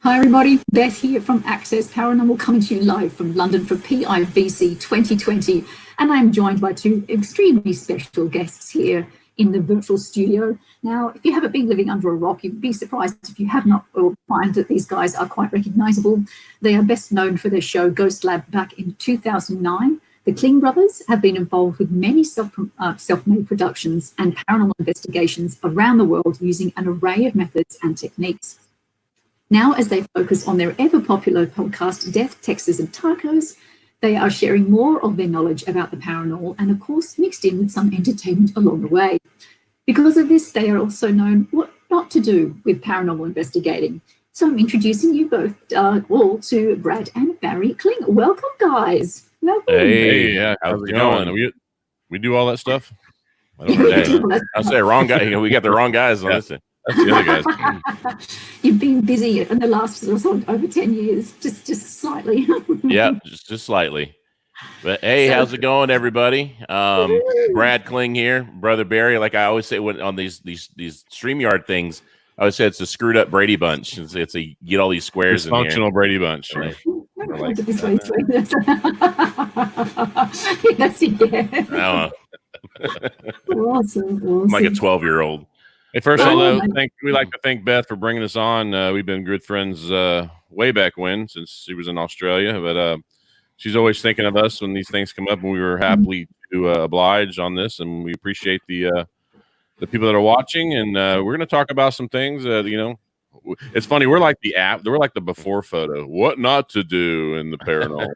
Hi everybody, Beth here from Access Paranormal, coming to you live from London for PIVC 2020, and I'm joined by two extremely special guests here in the virtual studio. Now, if you haven't been living under a rock, you'd be surprised if you have not, or find that these guys are quite recognizable. They are best known for their show Ghost Lab back in 2009. The Klinge Brothers have been involved with many self-made productions and paranormal investigations around the world using an array of methods and techniques. Now, as they focus on their ever-popular podcast, Death, Texas, and Tacos, they are sharing more of their knowledge about the paranormal and, of course, mixed in with some entertainment along the way. Because of this, they are also known what not to do with paranormal investigating. So I'm introducing you both all to Brad and Barry Kling. Welcome, guys. Welcome. Hey, yeah, how's it going? We do all that stuff? I don't know. I'll say wrong guy. We got the wrong guys on this. That's the other guys. You've been busy in the last over 10 years, just slightly. Yeah, just slightly. But hey, how's it going, everybody? Brad Kling here, brother Barry. Like I always say when on these StreamYard things, I always say it's a screwed up Brady Bunch. It's a get all these squares in here. Functional Brady Bunch. Right? Yes, yeah. I don't know. Awesome. I'm like a 12-year-old. Hey, first of all, we like to thank Beth for bringing us on. We've been good friends way back when, since she was in Australia. But she's always thinking of us when these things come up, and we were happily to oblige on this. And we appreciate the people that are watching. And we're going to talk about some things. It's funny. We're like the app. We're like the before photo. What not to do in the paranormal.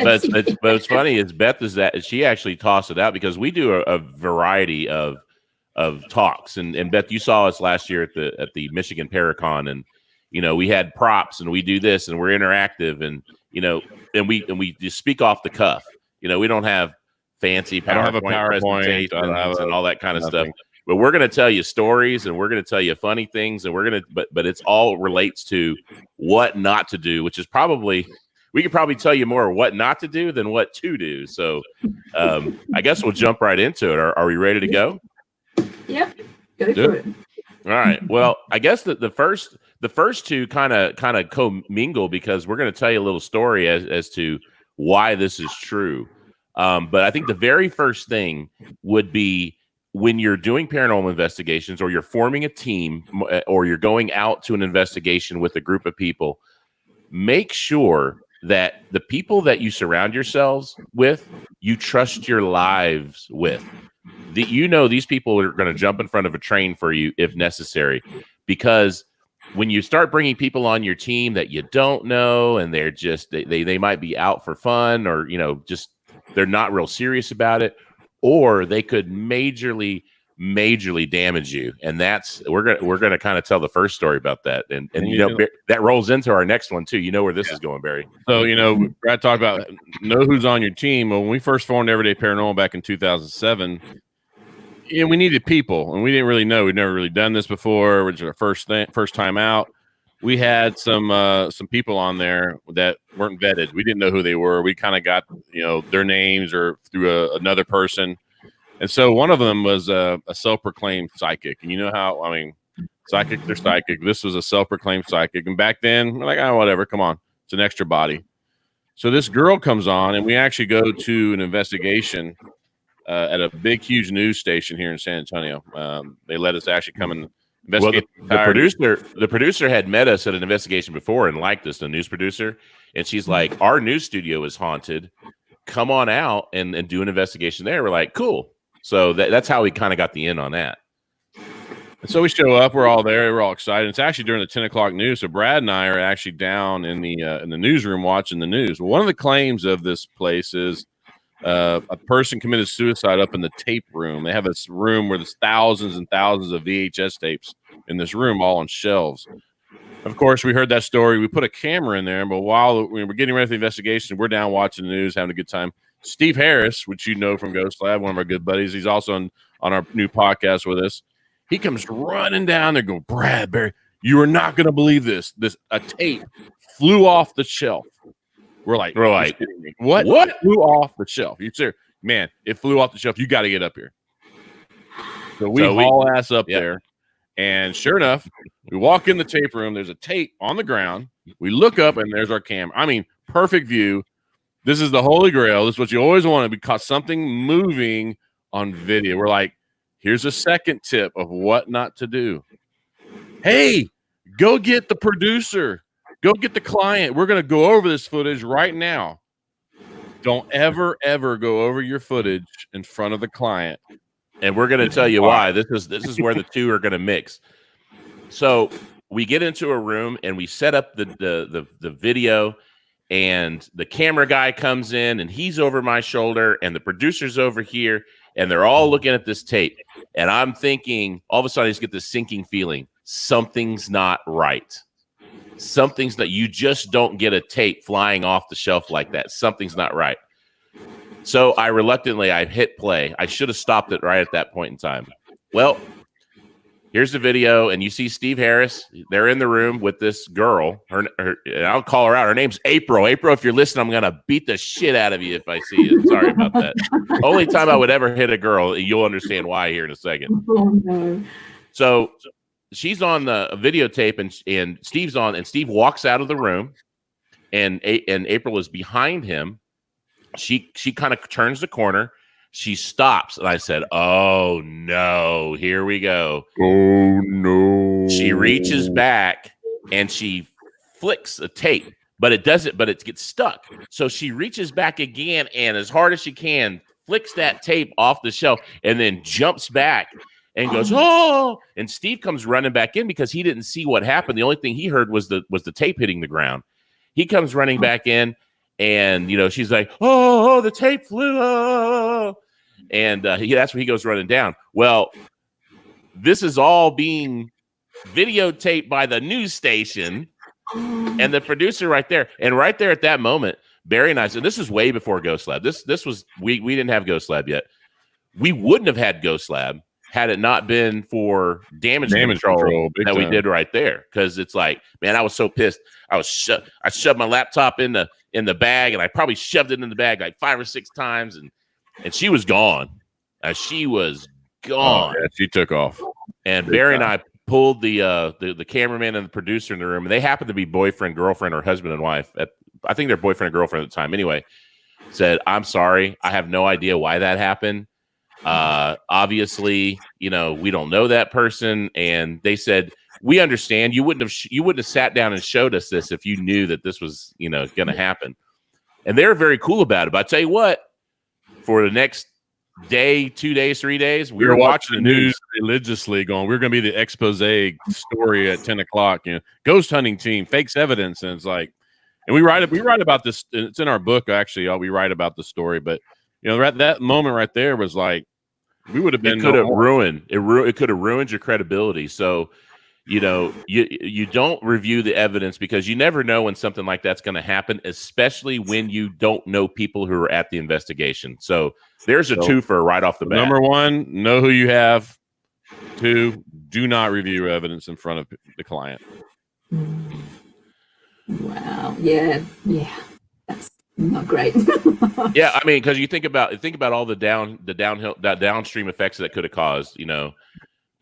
but what's funny is Beth is that she actually tossed it out because we do a variety of talks, and Beth, you saw us last year at the Michigan Paracon, and we had props, and we do this, and we're interactive, and and we just speak off the cuff. We don't have fancy PowerPoint presentations and all that kind of stuff. But we're going to tell you stories, and we're going to tell you funny things, and we're going to, but it's all relates to what not to do, which is probably, we could probably tell you more what not to do than what to do. So I guess we'll jump right into it. Are we ready to go? Yep. Go for it. All right. Well, I guess the first two kind of commingle because we're going to tell you a little story as to why this is true. But I think the very first thing would be, when you're doing paranormal investigations, or you're forming a team, or you're going out to an investigation with a group of people, make sure that the people that you surround yourselves with, you trust your lives with. These people are going to jump in front of a train for you if necessary, because when you start bringing people on your team that you don't know, and they're just they might be out for fun, or just they're not real serious about it, or they could majorly damage you. And that's we're gonna kind of tell the first story about that, and that rolls into our next one too. Where this is going, Barry. So Brad talked about know who's on your team. Well, when we first formed Everyday Paranormal back in 2007, we needed people, and we didn't really know. We'd never really done this before. It was our first time out. We had some people on there that weren't vetted. We didn't know who they were. We kind of got their names or through another person, and so one of them was a self-proclaimed psychic. And you know how psychic, they're psychic. This was a self-proclaimed psychic, and back then we're like, whatever, come on, it's an extra body. So this girl comes on, and we actually go to an investigation at a big, huge news station here in San Antonio. They let us actually come and investigate. Well, the producer had met us at an investigation before and liked us, the news producer, and she's like, our news studio is haunted. Come on out and do an investigation there. We're like, cool. So that's how we kind of got the in on that. And so we show up. We're all there. We're all excited. It's actually during the 10 o'clock news. So Brad and I are actually down in the newsroom watching the news. Well, one of the claims of this place is a person committed suicide up in the tape room. They have this room where there's thousands and thousands of VHS tapes in this room, all on shelves. Of course, we heard that story. We put a camera in there, but while we were getting ready for the investigation, we're down watching the news, having a good time. Steve Harris, which you know from Ghost Lab, one of our good buddies, he's also on our new podcast with us. He comes running down there going, Brad, Barry, you are not going to believe this. A tape flew off the shelf. We're like, what? What flew off the shelf? You say, man, it flew off the shelf. You got to get up here. So we haul ass up there. And sure enough, We walk in the tape room. There's a tape on the ground. We look up, and there's our camera. I mean, perfect view. This is the holy grail. This is what you always want, because something moving on video. We're like, here's a second tip of what not to do. Hey, go get the producer. Go get the client. We're going to go over this footage right now. Don't ever go over your footage in front of the client. And we're going to tell you why. This is where the two are going to mix. So we get into a room and we set up the video, and the camera guy comes in and he's over my shoulder and the producer's over here, and they're all looking at this tape. And I'm thinking, all of a sudden I just get this sinking feeling. Something's not right. Something's not, you just don't get a tape flying off the shelf like that. Something's not right. So I hit play. I should have stopped it right at that point in time. Well, here's the video, and you see Steve Harris. They're in the room with this girl. And I'll call her out. Her name's April. April, if you're listening, I'm going to beat the shit out of you if I see you. Sorry about that. Only time I would ever hit a girl. You'll understand why here in a second. Oh, no. So she's on the videotape, and Steve's on, and Steve walks out of the room, and April is behind him. She kind of turns the corner. She stops, and I said, "Oh no, here we go." Oh no. She reaches back and she flicks a tape, but it gets stuck. So she reaches back again, and as hard as she can, flicks that tape off the shelf, and then jumps back and goes, "Oh!" And Steve comes running back in because he didn't see what happened. The only thing he heard was the tape hitting the ground. He comes running back in, and she's like, "Oh, the tape flew!" Oh. And that's where he goes running down. Well, this is all being videotaped by the news station and the producer right there. And right there at that moment, Barry and I said, this is way before Ghost Lab. This was we didn't have Ghost Lab yet. We wouldn't have had Ghost Lab had it not been for damage control that we did right there. Because it's like, man, I was so pissed. I shoved my laptop in the bag, and I probably shoved it in the bag like 5 or 6 times, and she was gone. She was gone. Oh, yeah, she took off. And Barry and I pulled the cameraman and the producer in the room, and they happened to be boyfriend, girlfriend, or husband and wife. I think they're boyfriend and girlfriend at the time. Anyway, said, "I'm sorry. I have no idea why that happened. Obviously, we don't know that person." And they said, "We understand. You wouldn't have sat down and showed us this if you knew that this was, going to happen." And they're very cool about it. But I tell you what, for the next day, 2 days, 3 days, we were watching the news religiously, going, "We're going to be the expose story at 10 o'clock. Ghost hunting team fakes evidence." And it's like, and we write about this. It's in our book, actually. We write about the story, but that moment right there was like, we would have been. It could have ruined your credibility. So, you don't review the evidence, because you never know when something like that's going to happen, especially when you don't know people who are at the investigation. So there's a twofer right off the bat. Number 1, know who you have. 2, do not review evidence in front of the client. Wow. Yeah. That's not great. Yeah, I mean, because you think about all the downstream effects that could have caused,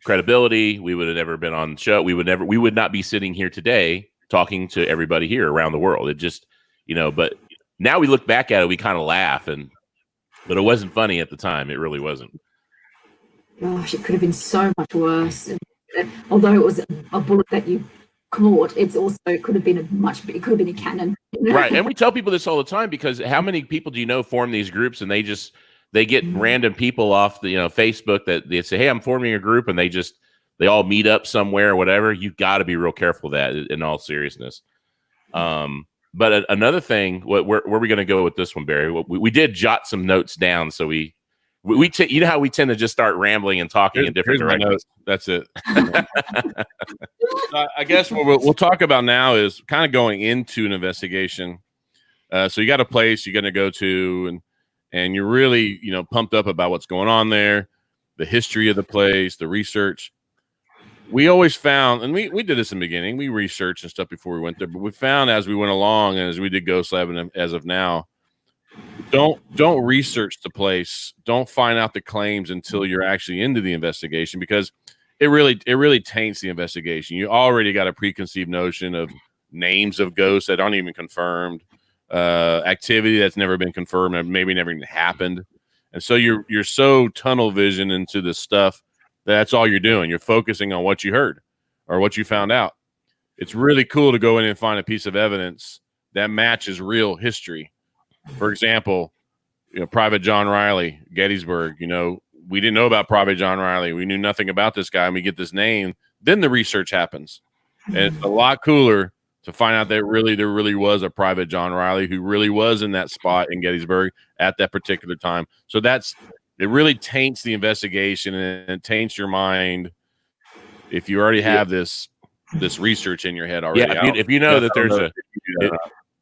credibility. We would have never been on the show. We would not be sitting here today talking to everybody here around the world. It just, but now we look back at it, we kind of laugh, but it wasn't funny at the time. It really wasn't. Gosh, it could have been so much worse. Although it was a bullet that you caught, it could have been a cannon. Right. And we tell people this all the time, because how many people do you know form these groups, and they get random people off the Facebook that they say, "Hey, I'm forming a group," and they all meet up somewhere or whatever. You got to be real careful of that, in all seriousness. But another thing, where are we going to go with this one, Barry? We did jot some notes down, so we how we tend to just start rambling and talking in different directions. That's it. I guess what we'll talk about now is kind of going into an investigation. So you got a place you're going to go to, and you're really, pumped up about what's going on there, the history of the place, the research. We always found, and we did this in the beginning, we researched and stuff before we went there, but we found as we went along and as we did Ghost Lab, and as of now, don't research the place. Don't find out the claims until you're actually into the investigation, because it really taints the investigation. You already got a preconceived notion of names of ghosts that aren't even confirmed, activity that's never been confirmed and maybe never even happened. And so you're so tunnel vision into this stuff that's all you're doing. You're focusing on what you heard or what you found out. It's really cool to go in and find a piece of evidence that matches real history. For example, Private John Riley, Gettysburg. We didn't know about Private John Riley. We knew nothing about this guy, and we get this name. Then the research happens, and it's a lot cooler to find out that there really was a Private John Riley who really was in that spot in Gettysburg at that particular time. So it really taints the investigation, and it taints your mind if you already have this research in your head already. Yeah, if you know that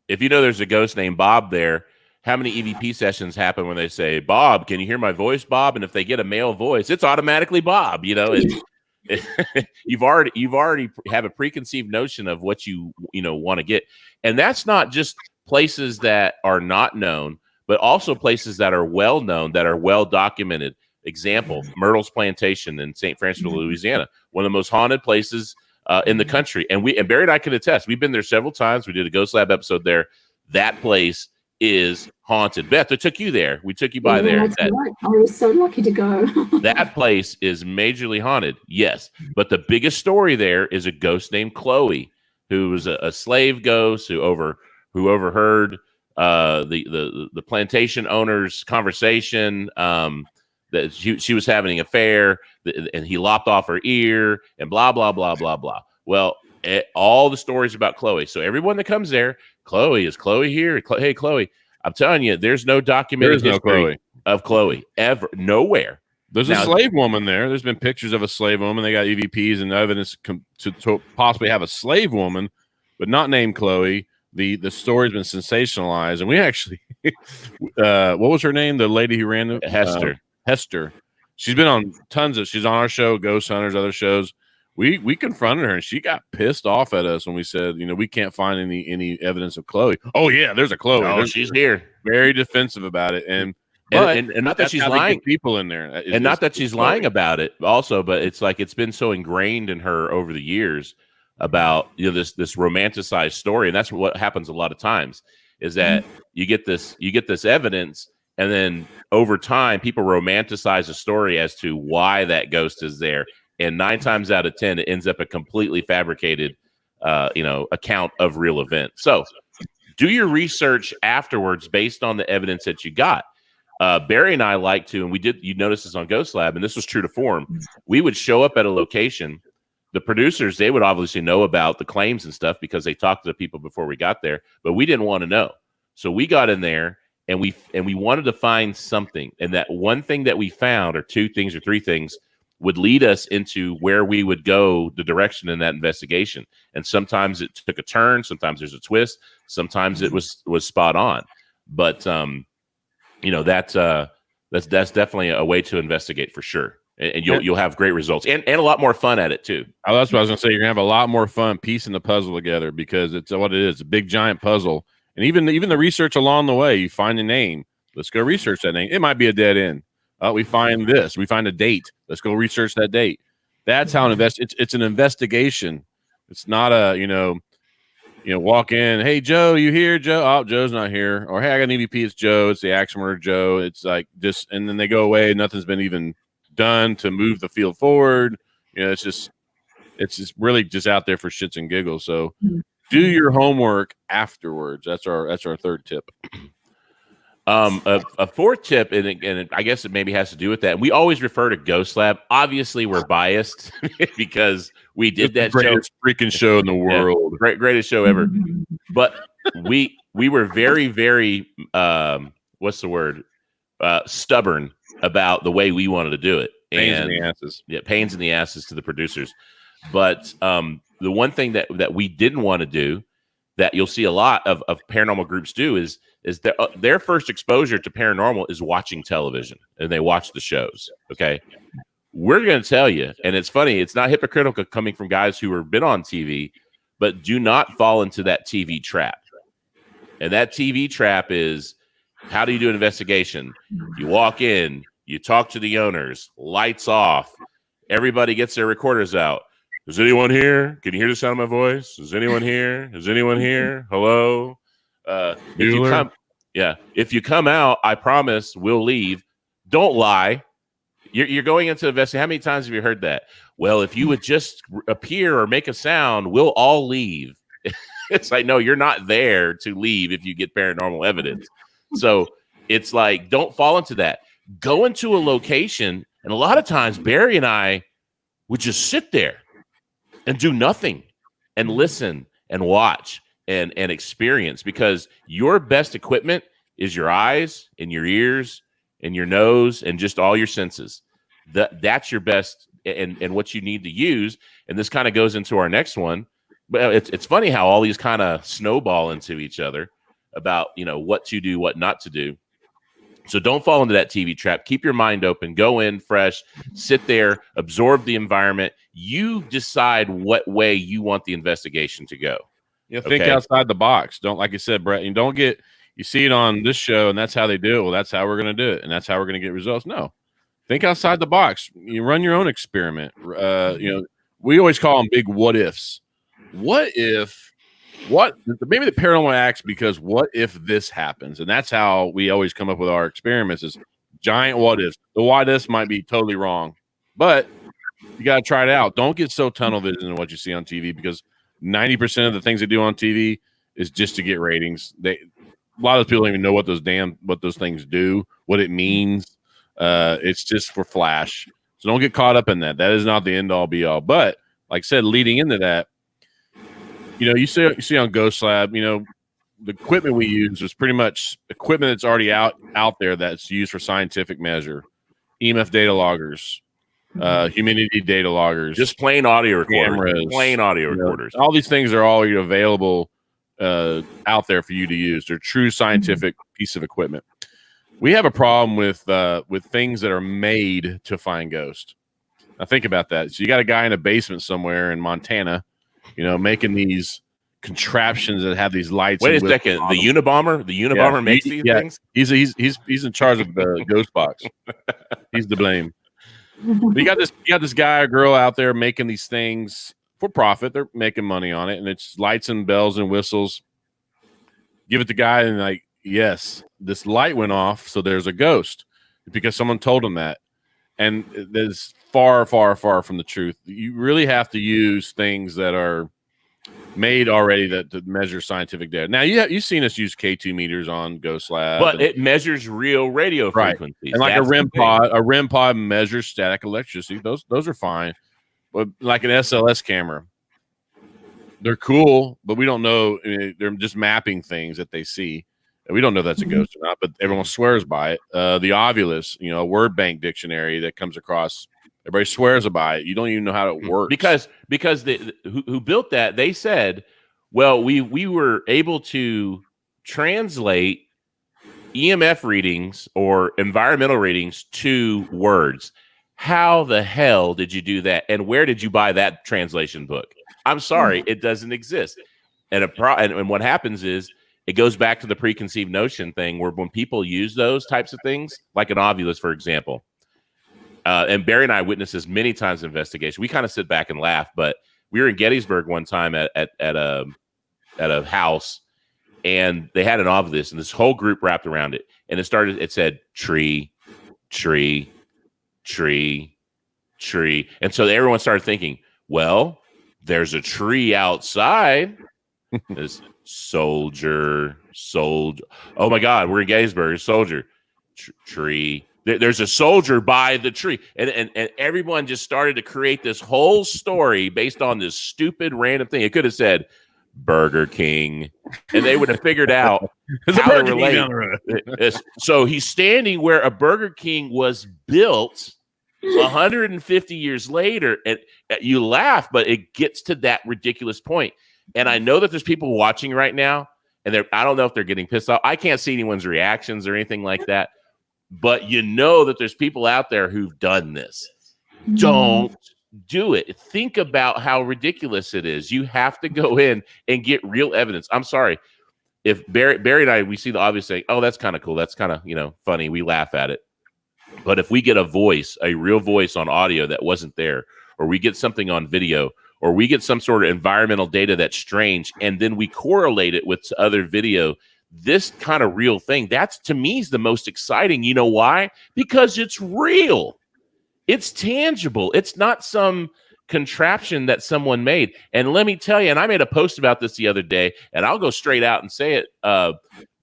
there's a ghost named Bob there, how many EVP sessions happen when they say, "Bob, can you hear my voice, Bob?" And if they get a male voice, it's automatically Bob. You've already have a preconceived notion of what you want to get, and that's not just places that are not known, but also places that are well known, that are well documented. Example: Myrtle's Plantation in St. Francisville, Louisiana, one of the most haunted places in the country. And Barry and I can attest. We've been there several times. We did a Ghost Lab episode there. That place is haunted. Beth, I took you there. We took you by there. Right. I was so lucky to go. That place is majorly haunted. Yes. But the biggest story there is a ghost named Chloe, who was a slave ghost who overheard the plantation owner's conversation, that she was having an affair, and he lopped off her ear, and blah, blah, blah, blah, blah. Well, all the stories about Chloe. So everyone that comes there, Chloe, is Chloe here? Hey, Chloe. I'm telling you, there's no documented history of Chloe ever, nowhere. There's a slave woman there. There's been pictures of a slave woman. They got EVPs and evidence to possibly have a slave woman, but not named Chloe. The story's been sensationalized, and we actually, what was her name? The lady who ran Hester. Hester. She's been on she's on our show, Ghost Hunters, other shows. We confronted her, and she got pissed off at us when we said, we can't find any evidence of Chloe. Oh yeah, there's a Chloe. Oh, she's here. Very defensive about it, and not that she's lying. People in there, and not that she's lying about it. Also, but it's like it's been so ingrained in her over the years about this romanticized story, and that's what happens a lot of times. Is that you get this evidence, and then over time, people romanticize a story as to why that ghost is there. And 9 times out of 10, it ends up a completely fabricated, account of real event. So do your research afterwards based on the evidence that you got. Barry and I like to, and you noticed this on Ghost Lab, and this was true to form. We would show up at a location. The producers, they would obviously know about the claims and stuff because they talked to the people before we got there, but we didn't want to know. So we got in there and we wanted to find something. And that one thing that we found, or 2 things or 3 things, would lead us into where we would go, the direction in that investigation. And sometimes it took a turn, sometimes there's a twist, sometimes it was spot on. But that's definitely a way to investigate for sure. And you'll have great results and a lot more fun at it too. Oh, that's what I was gonna say. You're gonna have a lot more fun piecing the puzzle together, because it's what it is, a big giant puzzle. And even the research along the way, you find a name. Let's go research that name. It might be a dead end. We find this. We find a date. Let's go research that date. That's how it's an investigation. It's not a walk in. Hey Joe, you here? Joe? Oh, Joe's not here. Or hey, I got an EVP. It's Joe. It's the axe murderer Joe. It's like this, and then they go away. Nothing's been even done to move the field forward. It's just really just out there for shits and giggles. So do your homework afterwards. That's our 3rd tip. A 4th tip, and I guess it maybe has to do with that. And we always refer to Ghost Lab. Obviously, we're biased because we did that greatest freaking show in the world, greatest show ever. But we were very, very stubborn about the way we wanted to do it. Pains in the asses. Yeah, pains in the asses to the producers. But the one thing that we didn't want to do, that you'll see a lot of paranormal groups do, is their first exposure to paranormal is watching television, and they watch the shows. Okay. We're going to tell you, and it's funny, it's not hypocritical coming from guys who have been on TV, but do not fall into that TV trap. And that TV trap is, how do you do an investigation? You walk in, you talk to the owners, lights off, Everybody gets their recorders out. Is anyone here? Can you hear the sound of my voice? Is anyone here? Is anyone here? Hello? If you come out, I promise we'll leave. Don't lie. You're going into investing. How many times have you heard that? Well, if you would just appear or make a sound, we'll all leave. It's like, no, you're not there to leave if you get paranormal evidence. So it's like, don't fall into that. Go into a location, and a lot of times Barry and I would just sit there and do nothing and listen and watch and experience, because your best equipment is your eyes and your ears and your nose and just all your senses. That's your best and what you need to use. And this kind of goes into our next one. But it's funny how all these kind of snowball into each other about, what to do, what not to do. So don't fall into that TV trap. Keep your mind open. Go in fresh. Sit there. Absorb the environment. You decide what way you want the investigation to go. Think outside the box. Don't, like you said, Brett, you see it on this show and that's how they do it. Well, that's how we're going to do it. And that's how we're going to get results. No, think outside the box. You run your own experiment. We always call them big what ifs. Maybe the paranormal acts because what if this happens? And that's how we always come up with our experiments, is giant what ifs. The what ifs might be totally wrong, but you got to try it out. Don't get so tunnel vision in what you see on TV, because 90% of the things they do on TV is just to get ratings. A lot of people don't even know what those things do, what it means. It's just for flash. So don't get caught up in that. That is not the end all be all. But like I said, leading into that, you see on Ghost Lab, the equipment we use was pretty much equipment that's already out there that's used for scientific measure. EMF data loggers, humidity data loggers, just plain audio recorders, recorders. All these things are all available out there for you to use. They're true scientific piece of equipment. We have a problem with things that are made to find ghosts. Now think about that. So you got a guy in a basement somewhere in Montana, making these contraptions that have these lights. Wait a second. The Unabomber makes these things? He's in charge of the ghost box. He's to blame. But you got this guy or girl out there making these things for profit. They're making money on it, and it's lights and bells and whistles. Give it to the guy, and yes, this light went off, so there's a ghost, because someone told him that. And there's far, far, far from the truth. You really have to use things that are made already to measure scientific data. Now, you've seen us use K2 meters on Ghost Lab. But it measures real radio frequencies. And like a REM pod measures static electricity. Those are fine. But like an SLS camera, they're cool, but we don't know. They're just mapping things that they see. We don't know if that's a ghost or not, but everyone swears by it. The Ovulus, a word bank dictionary that comes across, everybody swears by it. You don't even know how it works. Because who built that, they said, well, we were able to translate EMF readings or environmental readings to words. How the hell did you do that? And where did you buy that translation book? I'm sorry, it doesn't exist. And what happens is, it goes back to the preconceived notion thing, where when people use those types of things, like an Ovulus, for example, and Barry and I witnessed this many times in investigation. We kind of sit back and laugh, but we were in Gettysburg one time at a house, and they had an Ovulus, and this whole group wrapped around it, and it said tree, tree, tree, tree, and so everyone started thinking, well, there's a tree outside. This soldier. Oh my God, we're in Gettysburg. Soldier, tree. There's a soldier by the tree, and everyone just started to create this whole story based on this stupid random thing. It could have said Burger King, and they would have figured out how to relate. So he's standing where a Burger King was built 150 years later, and you laugh, but it gets to that ridiculous point. And I know that there's people watching right now, and I don't know if they're getting pissed off. I can't see anyone's reactions or anything like that. But that there's people out there who've done this. Don't do it. Think about how ridiculous it is. You have to go in and get real evidence. I'm sorry. If Barry and I, we see the obvious thing, oh, that's kind of cool. That's kind of, funny. We laugh at it. But if we get a real voice on audio that wasn't there, or we get something on video, or we get some sort of environmental data that's strange, and then we correlate it with other video, this kind of real thing, that's, to me, is the most exciting. You know why? Because it's real. It's tangible. It's not some contraption that someone made. And let me tell you, and I made a post about this the other day, and I'll go straight out and say it.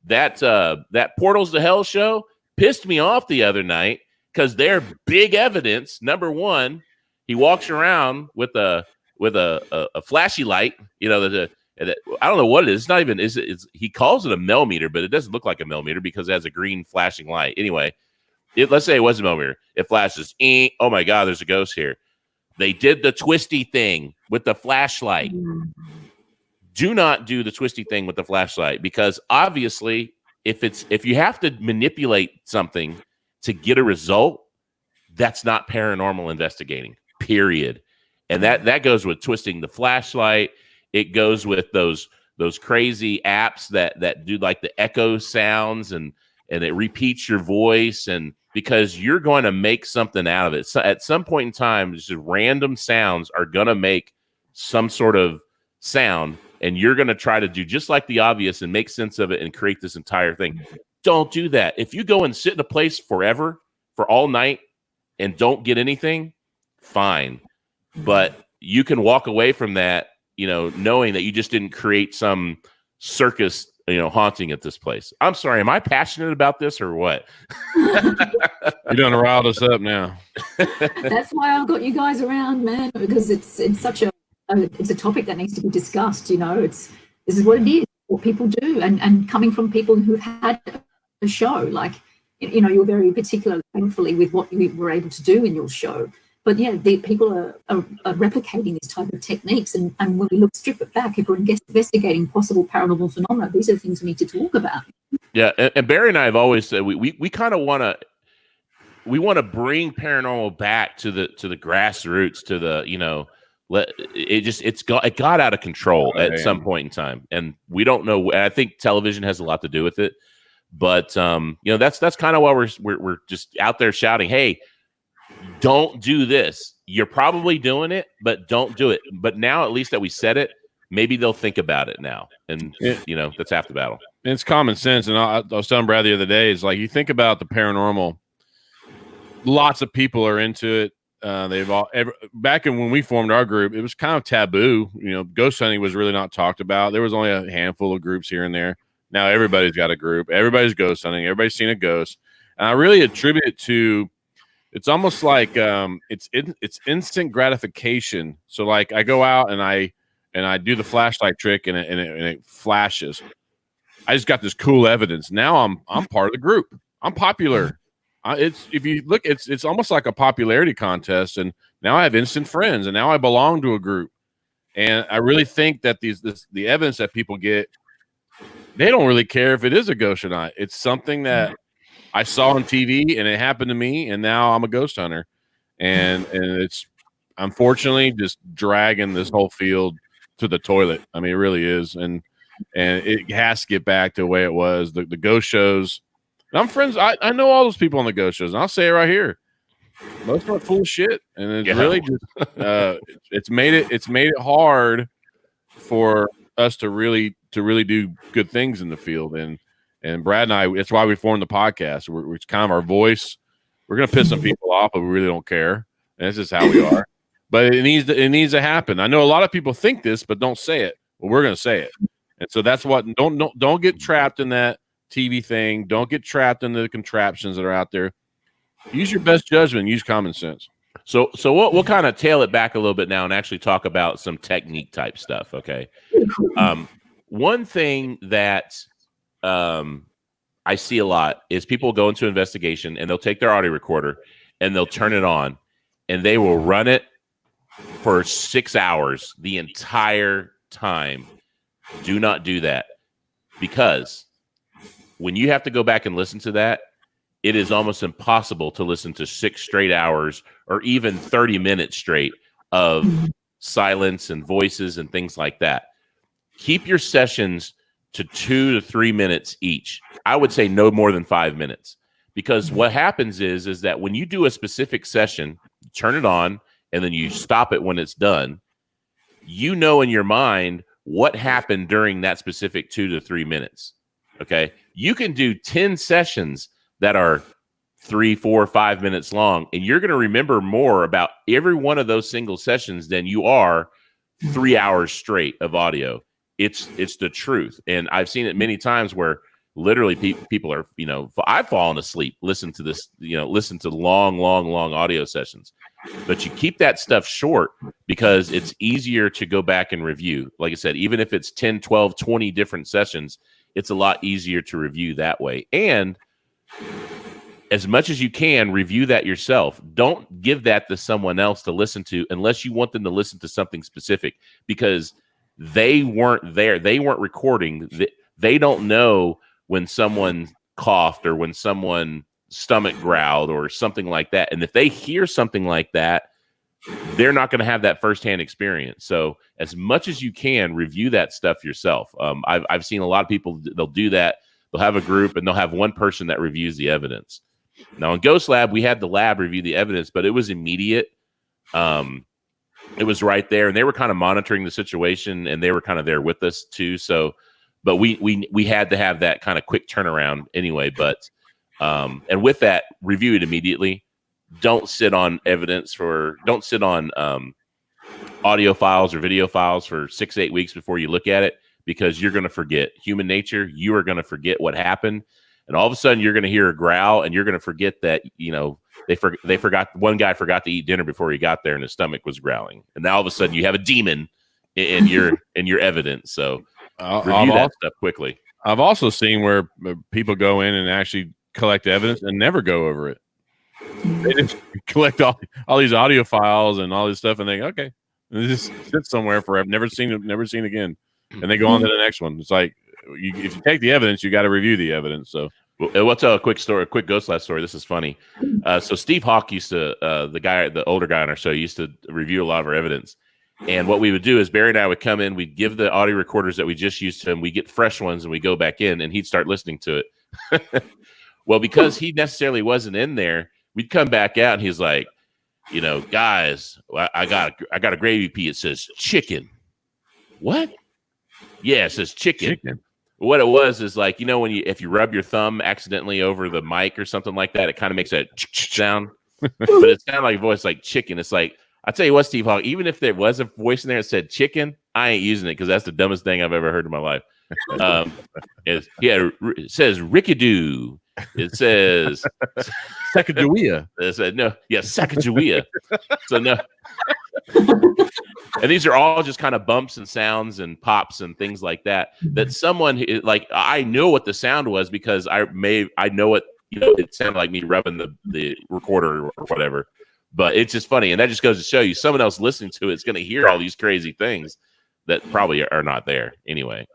That Portals to Hell show pissed me off the other night because they're big evidence. Number one, he walks around with a flashy light. You know, I don't know what it is. It's not even. He calls it a millimeter, but it doesn't look like a millimeter because it has a green flashing light. Anyway, let's say it was a millimeter. It flashes. Oh my God, there's a ghost here. They did the twisty thing with the flashlight. Do not do the twisty thing with the flashlight, because obviously if you have to manipulate something to get a result, that's not paranormal investigating, period. And that goes with twisting the flashlight. It goes with those crazy apps that do like the echo sounds and it repeats your voice, and because you're going to make something out of it. So at some point in time, just random sounds are going to make some sort of sound, and you're going to try to do just like the obvious and make sense of it and create this entire thing. Don't do that. If you go and sit in a place forever, for all night, and don't get anything, fine. But you can walk away from that, knowing that you just didn't create some circus, haunting at this place. I'm sorry. Am I passionate about this or what? You're done riled us up now. That's why I've got you guys around, man, because it's such it's a topic that needs to be discussed. This is what it is, what people do, and coming from people who've had a show, like, you're very particular, thankfully, with what you were able to do in your show. But yeah, people are replicating this type of techniques, and when we strip it back, if we're investigating possible paranormal phenomena, these are the things we need to talk about. Yeah, and Barry and I have always said we kind of want to bring paranormal back to the grassroots, to the it got out of control at some point in time, and we don't know. And I think television has a lot to do with it, but that's kind of why we're just out there shouting, hey, don't do this. You're probably doing it, but don't do it. But now, at least that we said it, maybe they'll think about it now. And, that's half the battle. It's common sense. And I was telling Brad the other day, is like, you think about the paranormal, lots of people are into it. Back when we formed our group, it was kind of taboo. Ghost hunting was really not talked about. There was only a handful of groups here and there. Now everybody's got a group. Everybody's ghost hunting. Everybody's seen a ghost. And I really attribute it to, it's almost like it's instant gratification. So like I go out and I do the flashlight trick and it flashes. I just got this cool evidence. Now I'm part of the group. I'm popular. If you look, it's almost like a popularity contest. And now I have instant friends, and now I belong to a group. And I really think that the evidence that people get, they don't really care if it is a ghost or not. It's something that I saw on TV and it happened to me, and now I'm a ghost hunter, and it's unfortunately just dragging this whole field to the toilet. I mean, it really is, and it has to get back to the way it was. The ghost shows. I'm friends. I know all those people on the ghost shows, and I'll say it right here. Most of them are full of shit, and it's really just it's made it hard for us to really do good things in the field. And Brad and I, it's why we formed the podcast. It's kind of our voice. We're going to piss some people off, but we really don't care. And this is how we are. But it needs to happen. I know a lot of people think this, but don't say it. Well, we're going to say it. And so that's what, don't get trapped in that TV thing. Don't get trapped in the contraptions that are out there. Use your best judgment. Use common sense. So we'll kind of tail it back a little bit now and actually talk about some technique type stuff. Okay. One thing that I see a lot is people go into investigation and they'll take their audio recorder and they'll turn it on and they will run it for 6 hours the entire time. Do not do that, because when you have to go back and listen to that, it is almost impossible to listen to 6 straight hours or even 30 minutes straight of silence and voices and things like that. Keep your sessions to 2 to 3 minutes each. I would say no more than 5 minutes, because what happens is that when you do a specific session, turn it on, and then you stop it when it's done, you know in your mind what happened during that specific 2 to 3 minutes. Okay. You can do 10 sessions that are 3, 4, 5 minutes long, and you're going to remember more about every one of those single sessions than you are 3 hours straight of audio. It's the truth. And I've seen it many times where literally people are, I've fallen asleep, listen to long audio sessions. But you keep that stuff short because it's easier to go back and review. Like I said, even if it's 10, 12, 20 different sessions, it's a lot easier to review that way. And as much as you can, review that yourself. Don't give that to someone else to listen to unless you want them to listen to something specific, because they weren't there. They weren't recording. They don't know when someone coughed or when someone stomach growled or something like that. And if they hear something like that, they're not going to have that firsthand experience. So as much as you can, review that stuff yourself. I've seen a lot of people, they'll do that. They'll have a group and they'll have one person that reviews the evidence. Now in Ghost Lab, we had the lab review the evidence, but it was immediate. It was right there, and they were kind of monitoring the situation, and they were kind of there with us too. So, but we had to have that kind of quick turnaround anyway. But and with that, review it immediately. Don't sit on audio files or video files for 6 to 8 weeks before you look at it, because you're going to forget. Human nature, you are going to forget what happened, and all of a sudden you're going to hear a growl, and you're going to forget that they forgot, one guy forgot to eat dinner before he got there, and his stomach was growling, and now all of a sudden you have a demon in your evidence. So review that stuff quickly. I've also seen where people go in and actually collect evidence and never go over it. They just collect all these audio files and all this stuff, and they go, okay, and it just sits somewhere forever, never seen again, and they go on to the next one. It's like, if you take the evidence, you got to review the evidence. So, we'll tell a quick Ghost Lab story. This is funny. So Steve Hawk used to, the older guy on our show, used to review a lot of our evidence. And what we would do is Barry and I would come in, we'd give the audio recorders that we just used to him, we get fresh ones, and we go back in, and he'd start listening to it. Well, because he necessarily wasn't in there, we'd come back out, and he's like, guys, I got a gravy pea. It says chicken. What? Yeah, it says chicken. What it was is like, if you rub your thumb accidentally over the mic or something like that, it kind of makes that sound. But it sounded like a voice like chicken. It's like, I tell you what, Steve Hawk, even if there was a voice in there that said chicken, I ain't using it because that's the dumbest thing I've ever heard in my life. It says rickadoo. It says Sacagawea. It said no, yeah, Sacagawea. So no. And these are all just kind of bumps and sounds and pops and things like that. That someone like, I know what the sound was because I know it. It sounded like me rubbing the recorder or whatever. But it's just funny, and that just goes to show you, someone else listening to it's going to hear all these crazy things that probably are not there anyway.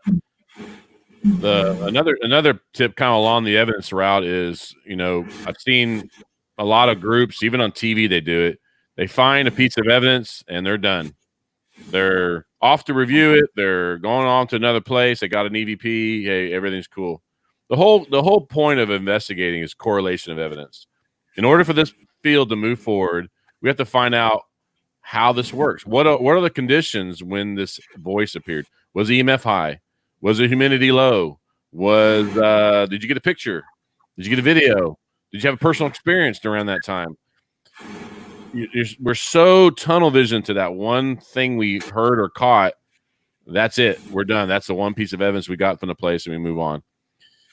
Another tip kind of along the evidence route is, I've seen a lot of groups, even on TV, they do it. They find a piece of evidence and they're done. They're off to review it. They're going on to another place. They got an EVP. Hey, everything's cool. The whole point of investigating is correlation of evidence. In order for this field to move forward, we have to find out how this works. What are the conditions when this voice appeared? Was EMF high? Was the humidity low? Did you get a picture? Did you get a video? Did you have a personal experience around that time? We're so tunnel vision to that one thing we heard or caught. That's it. We're done. That's the one piece of evidence we got from the place, and we move on.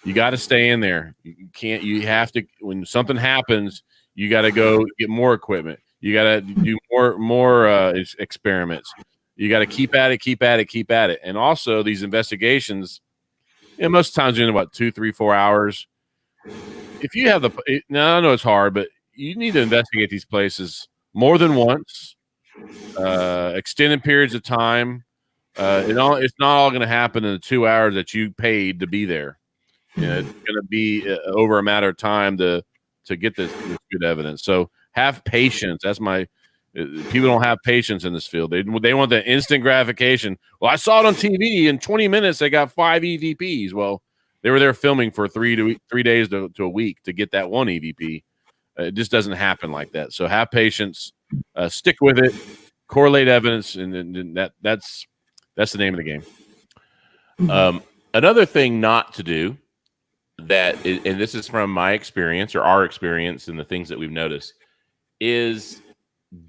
You got to stay in there. You have to, when something happens, you got to go get more equipment. You got to do more experiments. You got to keep at it. And also these investigations, most times you're in 2, 3, 4 hours. If you have I know it's hard, but you need to investigate these places more than once, extended periods of time. It's not all going to happen in the 2 hours that you paid to be there. It's going to be over a matter of time to get this good evidence. So have patience. That's people don't have patience in this field. They want the instant gratification. Well, I saw it on TV in 20 minutes. They got 5 EVPs. Well, they were there filming for 3 days to a week to get that one EVP. It just doesn't happen like that. So have patience, stick with it, correlate evidence, and that's the name of the game. Another thing not to do and this is from my experience or our experience and the things that we've noticed, is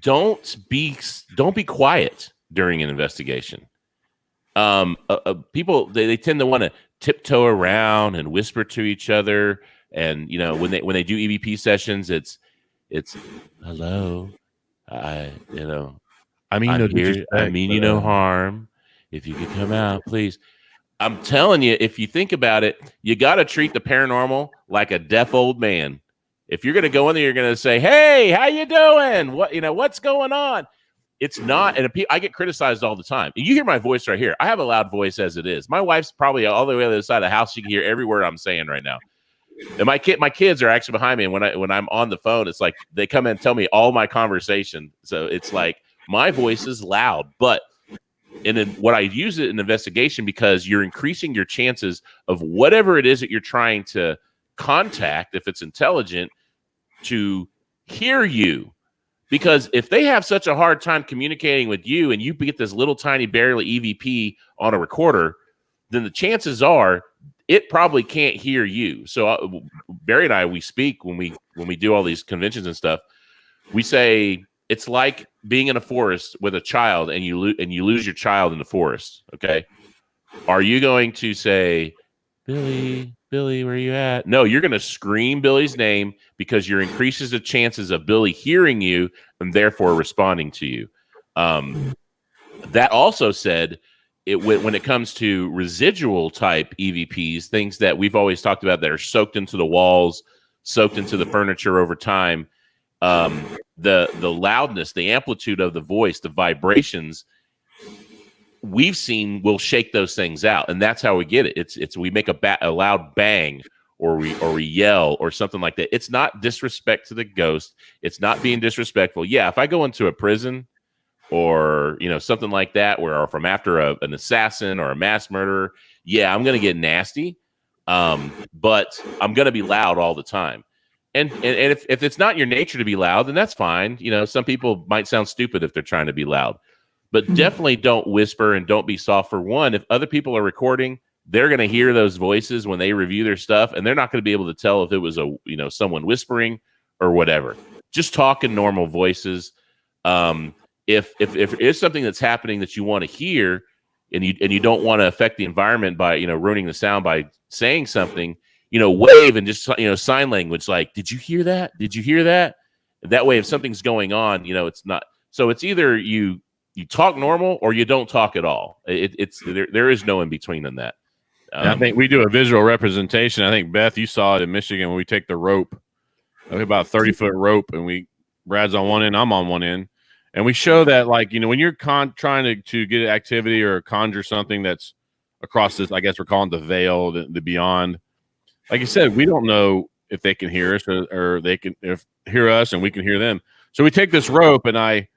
don't be quiet during an investigation. People they tend to want to tiptoe around and whisper to each other, and when they do EVP sessions, it's hello, I mean no harm. If you could come out, please. I'm telling you, if you think about it, you got to treat the paranormal like a deaf old man. If you're going to go in there, you're going to say, "Hey, how you doing? What's going on?" It's not, and I get criticized all the time. You hear my voice right here. I have a loud voice as it is. My wife's probably all the way on the other side of the house. She can hear every word I'm saying right now. And my kids are actually behind me. And when I'm on the phone, it's like they come in and tell me all my conversation. So it's like my voice is loud, but what I use it in investigation, because you're increasing your chances of whatever it is that you're trying to contact, if it's intelligent, to hear you. Because if they have such a hard time communicating with you and you get this little tiny barely EVP on a recorder, then the chances are it probably can't hear you. So Barry and I, we speak when we do all these conventions and stuff. We say it's like being in a forest with a child and you lose your child in the forest. Okay, are you going to say, Billy, where are you at? No, you're going to scream Billy's name, because you're increases the chances of Billy hearing you and therefore responding to you. That also said, when it comes to residual type EVPs, things that we've always talked about that are soaked into the walls, soaked into the furniture over time, the loudness, the amplitude of the voice, the vibrations, we've seen will shake those things out, and that's how we get it. It's we make a loud bang, or we yell or something like that. It's not disrespect to the ghost. It's not being disrespectful. Yeah, if I go into a prison or something like that, where from after an assassin or a mass murderer, yeah, I'm gonna get nasty, but I'm gonna be loud all the time. And if it's not your nature to be loud, then that's fine. Some people might sound stupid if they're trying to be loud. But definitely don't whisper and don't be soft. For one, if other people are recording, they're going to hear those voices when they review their stuff, and they're not going to be able to tell if it was someone whispering or whatever. Just talk in normal voices. If it's something that's happening that you want to hear, and you don't want to affect the environment by ruining the sound by saying something, wave and just sign language, like, did you hear that? Did you hear that? That way, if something's going on, it's not. So it's either you talk normal or you don't talk at all. There is no in between on that. I think we do a visual representation. I think, Beth, you saw it in Michigan when we take the rope, about a 30-foot rope, and Brad's on one end, I'm on one end, and we show that, like, when you're trying to get activity or conjure something that's across this, I guess we're calling the veil, the beyond. Like you said, we don't know if they can hear us or they can hear us and we can hear them. So we take this rope and I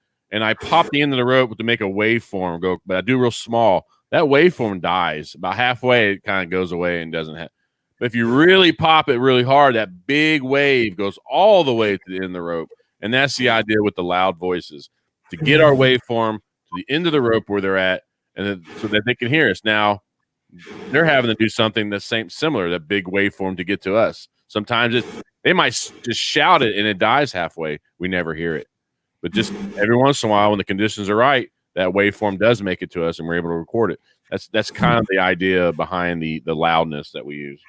pop the end of the rope to make a waveform go, but I do real small. That waveform dies about halfway. It kind of goes away and doesn't have. But if you really pop it really hard, that big wave goes all the way to the end of the rope. And that's the idea with the loud voices, to get our waveform to the end of the rope where they're at, and then, so that they can hear us. Now they're having to do something that's similar, that big waveform, to get to us. Sometimes they might just shout it and it dies halfway. We never hear it. But just every once in a while, when the conditions are right, that waveform does make it to us and we're able to record it. That's kind of the idea behind the loudness that we use.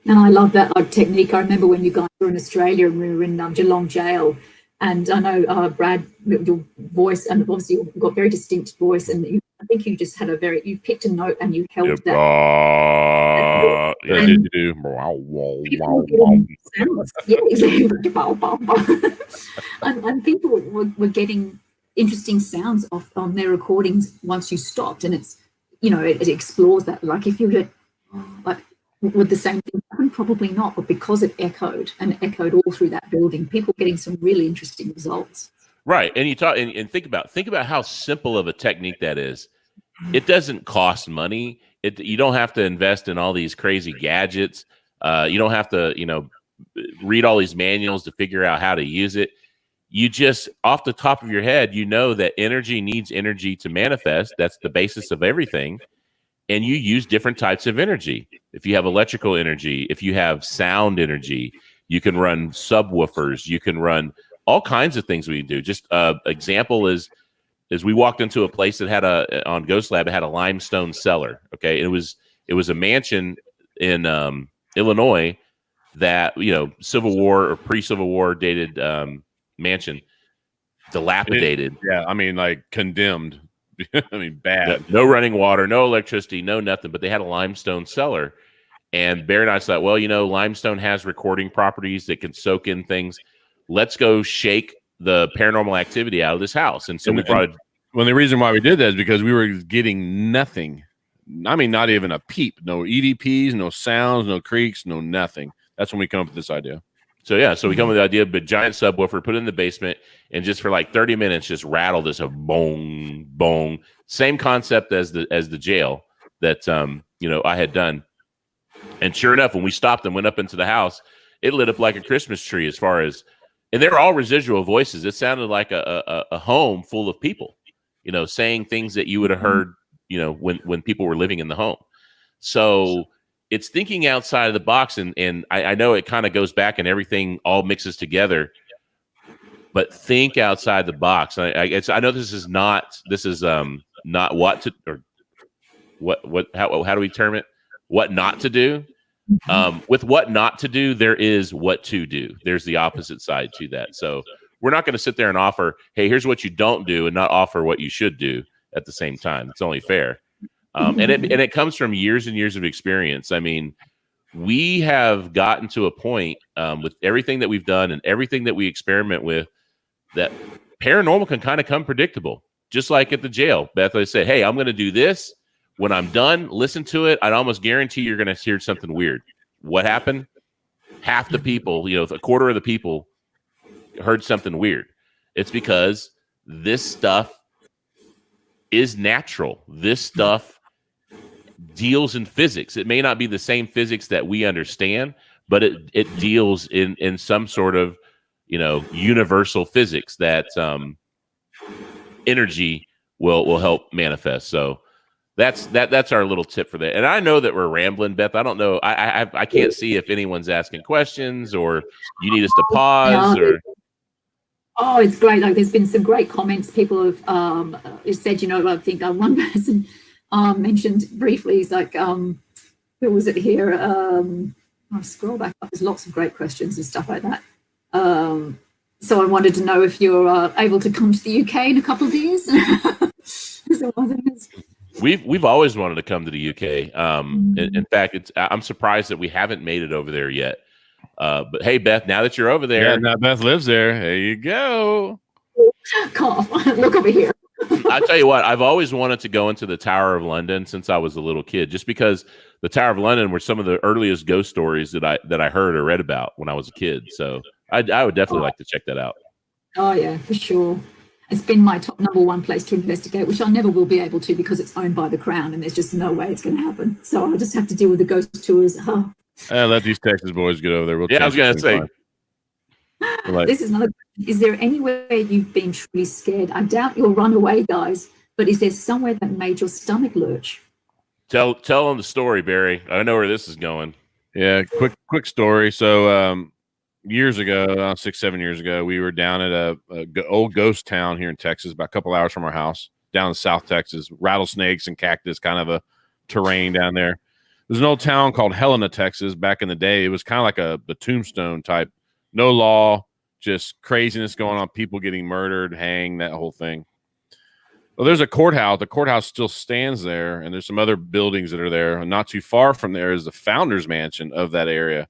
And I love that technique. I remember when you guys were in Australia and we were in Geelong jail, and I know, Brad, your voice, and obviously you've got very distinct voice, and I think you just had you picked a note and you held that. Did you do? Sounds. Yeah, exactly. and people were getting interesting sounds on their recordings once you stopped, and it's, it explores that. Like if you had, would the same thing happen? Probably not, but because it echoed all through that building, people getting some really interesting results. Right, and you talk and think about how simple of a technique that is. It doesn't cost money. You don't have to invest in all these crazy gadgets. You don't have to, read all these manuals to figure out how to use it. You just, off the top of your head, you know that energy needs energy to manifest. That's the basis of everything. And you use different types of energy. If you have electrical energy, if you have sound energy, you can run subwoofers. You can run all kinds of things we can do. Just example is we walked into a place that had on Ghost Lab, it had a limestone cellar. Okay. It was a mansion in Illinois that, Civil War or pre-Civil War dated mansion, dilapidated. Yeah. I mean, like condemned. I mean, bad. No running water, no electricity, no nothing, but they had a limestone cellar. And Barry and I thought, well, limestone has recording properties that can soak in things. Let's go shake the paranormal activity out of this house. And so we brought it. Well, the reason why we did that is because we were getting nothing. I mean, not even a peep. No EVPs, no sounds, no creaks, no nothing. That's when we come up with this idea. So we come with the idea of a giant subwoofer, put it in the basement, and just for like 30 minutes, just rattle this a bong, bong. Same concept as the jail that I had done. And sure enough, when we stopped and went up into the house, it lit up like a Christmas tree. And they were all residual voices. It sounded like a home full of people, saying things that you would have heard, when people were living in the home. So it's thinking outside of the box, and I know it kind of goes back and everything all mixes together, but think outside the box. I know this is not what to, or how do we term it? What not to do. With what not to do, there is what to do. There's the opposite side to that. So we're not going to sit there and offer, hey, here's what you don't do, and not offer what you should do at the same time. It's only fair. And it comes from years and years of experience. I mean, we have gotten to a point with everything that we've done and everything that we experiment with that paranormal can kind of come predictable. Just like at the jail, Beth, I said, hey, I'm going to do this. When I'm done, listen to it. I'd almost guarantee you're going to hear something weird. What happened? Half the people, a quarter of the people heard something weird. It's because this stuff is natural. This stuff deals in physics. It may not be the same physics that we understand, but it deals in some sort of, universal physics that energy will help manifest. So that's our little tip for that. And I know that we're rambling, Beth. I don't know. I can't see if anyone's asking questions or you need us to pause or. Oh, it's great. Like there's been some great comments. People have said, I think one person mentioned briefly, he's like, who was it here? I'll scroll back up. There's lots of great questions and stuff like that. So I wanted to know if you're able to come to the UK in a couple of years. We've always wanted to come to the UK. In fact, I'm surprised that we haven't made it over there yet. But hey, Beth, now that you're over there, yeah, now Beth lives there. There you go. Cough. Look over here. I tell you what, I've always wanted to go into the Tower of London since I was a little kid, just because the Tower of London were some of the earliest ghost stories that I heard or read about when I was a kid. So I would definitely like to check that out. Oh yeah, for sure. It's been my top #1 place to investigate, which I never will be able to because it's owned by the Crown and there's just no way it's going to happen. So I'll just have to deal with the ghost tours. Let these Texas boys get over there. I was going to say. This is another question. Is there anywhere you've been truly scared? I doubt you'll run away, guys, but is there somewhere that made your stomach lurch? Tell them the story, Barry. I know where this is going. Yeah, quick story. So years ago, 6-7 years ago, we were down at a old ghost town here in Texas, about a couple hours from our house, down in South Texas. Rattlesnakes and cactus, kind of a terrain down there. There's an old town called Helena, Texas. Back in the day, it was kind of like the Tombstone type. No law, just craziness going on, people getting murdered, hanged, that whole thing. Well, there's a courthouse. The courthouse still stands there, and there's some other buildings that are there. And not too far from there is the founder's mansion of that area.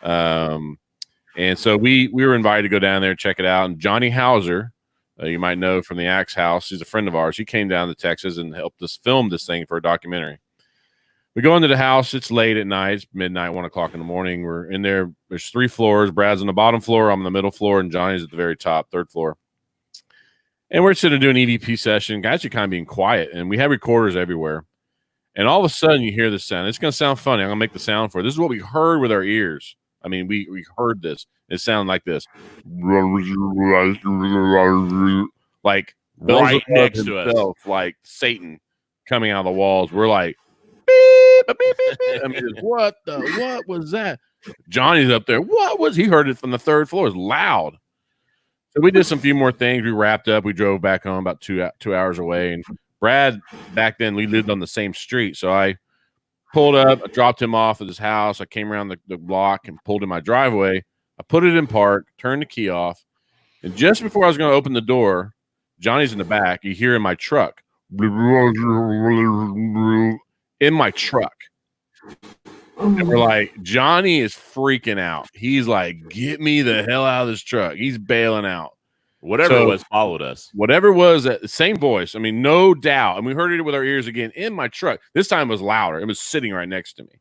And so we were invited to go down there and check it out. And Johnny Hauser, you might know from the Axe House, he's a friend of ours. He came down to Texas and helped us film this thing for a documentary. We go into the house. It's late at night. It's midnight, 1 o'clock in the morning. We're in there. There's 3 floors. Brad's on the bottom floor. I'm on the middle floor, and Johnny's at the very top, 3rd floor. And we're sitting doing an EVP session. Guys are kind of being quiet, and we have recorders everywhere. And all of a sudden you hear this sound. It's going to sound funny. I'm going to make the sound for it. This is what we heard with our ears. I mean, we heard this. It sounded like this. Like Right next to us. Like Satan coming out of the walls. We're like, beep, beep, beep, beep. I mean, what was that? Johnny's up there. He heard it from the third floor. It was loud. So we did some few more things. We wrapped up. We drove back home about 2 hours away. And Brad, back then, we lived on the same street. So I pulled up, I dropped him off at his house. I came around the block and pulled in my driveway. I put it in park, turned the key off. And just before I was going to open the door, Johnny's in the back. You hear in my truck. In my truck. And we're like, Johnny is freaking out. He's like, get me the hell out of this truck. He's bailing out. Whatever it was followed us. Whatever it was, same voice. I mean, no doubt. And we heard it with our ears again in my truck. This time it was louder. It was sitting right next to me.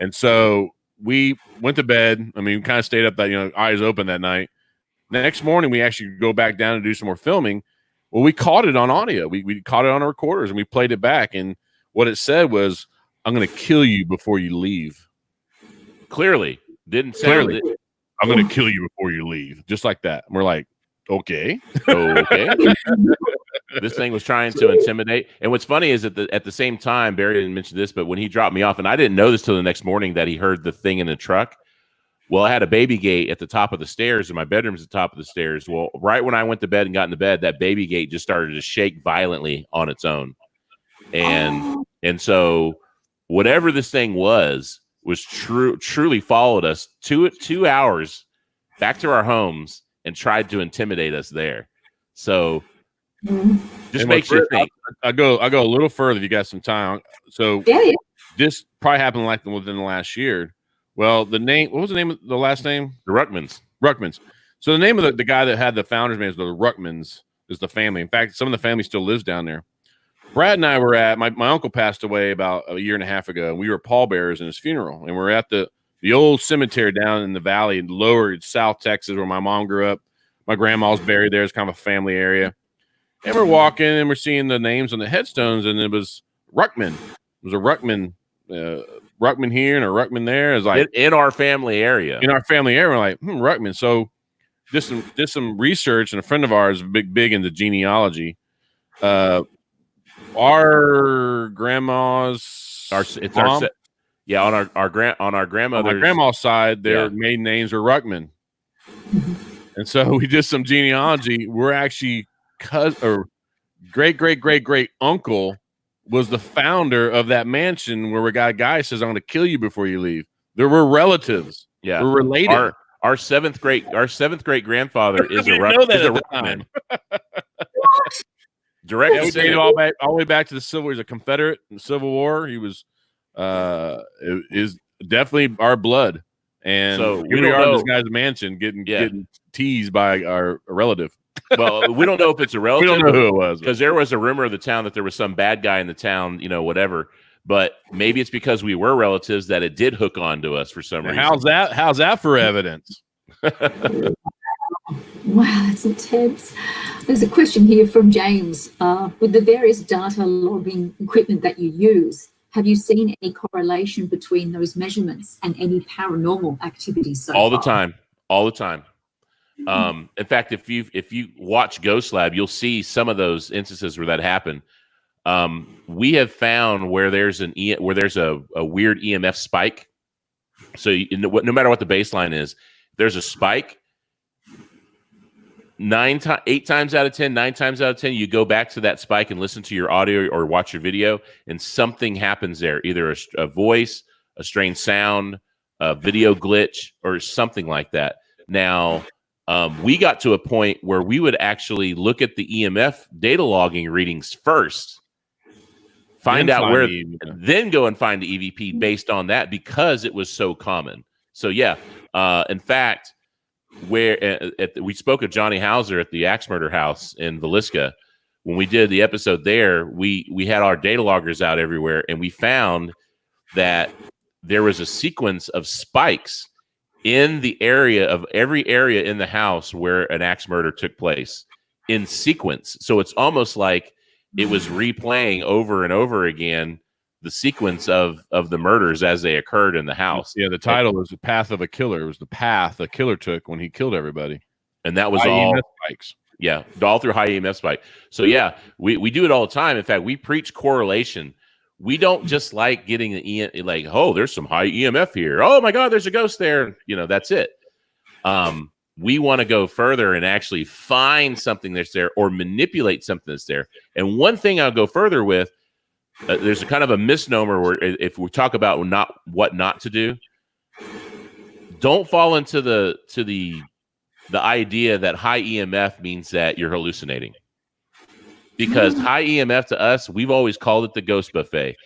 And so we went to bed. I mean, we kind of stayed up that, eyes open that night. Next morning, we actually go back down and do some more filming. Well, we caught it on audio. We caught it on our recorders and we played it back. And what it said was, I'm going to kill you before you leave. Clearly. Didn't sound it. I'm going to kill you before you leave. Just like that. And we're like, okay. This thing was trying to intimidate. And what's funny is that at the same time, Barry didn't mention this, but when he dropped me off, and I didn't know this till the next morning that he heard the thing in the truck. Well, I had a baby gate at the top of the stairs, and my bedroom's at the top of the stairs. Well, right when I went to bed and got into bed, that baby gate just started to shake violently on its own. And so whatever this thing was truly followed us 2 hours back to our homes and tried to intimidate us there. So just makes you think. I go a little further if you got some time. So this probably happened like within the last year. Well, what was the name of the last name? The Ruckmans. So the name of the guy that had the founder's name is the Ruckmans, is the family. In fact, some of the family still lives down there. Brad and I were at my uncle passed away about a year and a half ago. And we were pallbearers in his funeral, and we're at the old cemetery down in the valley in lower South Texas, where my mom grew up. My grandma's buried there. It's kind of a family area. And we're walking, and we're seeing the names on the headstones, and it was Ruckman. It was a Ruckman here and a Ruckman there. It was like in our family area. In our family area, we're like, Ruckman. So just some research, and a friend of ours big into genealogy. Our grandma's on our grandmother's my grandma's side, their maiden names are Ruckman. And so we did some genealogy. We're actually great uncle was the founder of that mansion where we got a guy says, I'm going to kill you before you leave. There were relatives. Yeah. We're related. Our seventh great grandfather is a Ruckman. Direct. We dated all the way back to the Civil War. He's a Confederate in the Civil War. He was is definitely our blood. And so we are in this guy's mansion getting teased by our relative. Well, we don't know if it's a relative. We don't know who it was, because there was a rumor of the town that there was some bad guy in the town, whatever. But maybe it's because we were relatives that it did hook on to us for some reason. How's that for evidence? Wow, that's intense. There's a question here from James. With the various data logging equipment that you use, have you seen any correlation between those measurements and any paranormal activities so all far? the time. In fact, if you watch Ghost Lab, you'll see some of those instances where that happened. We have found where there's a weird EMF spike. So no matter what the baseline is, there's a spike. 8 times out of 10, 9 times out of 10, you go back to that spike and listen to your audio or watch your video, and something happens there. Either a voice, a strange sound, a video glitch, or something like that. Now, we got to a point where we would actually look at the EMF data logging readings first, then go and find the EVP based on that, because it was so common. So in fact, we spoke of Johnny Hauser at the Axe Murder House in Villisca. When we did the episode there, we had our data loggers out everywhere, and we found that there was a sequence of spikes in the area of every area in the house where an axe murder took place in sequence. So it's almost like it was replaying over and over again the sequence of the murders as they occurred in the house. Yeah, the title was The Path of a Killer. It was the path a killer took when he killed everybody. And that was high all EMF spikes. Yeah, all through high EMF spike. So yeah, we do it all the time. In fact, we preach correlation. We don't just like getting the like, oh, there's some high EMF here. Oh my God, there's a ghost there. You know, that's it. We want to go further and actually find something that's there or manipulate something that's there. And one thing I'll go further with, there's a kind of a misnomer where if we talk about what not to do, don't fall into the idea that high EMF means that you're hallucinating. Because high EMF to us, we've always called it the ghost buffet.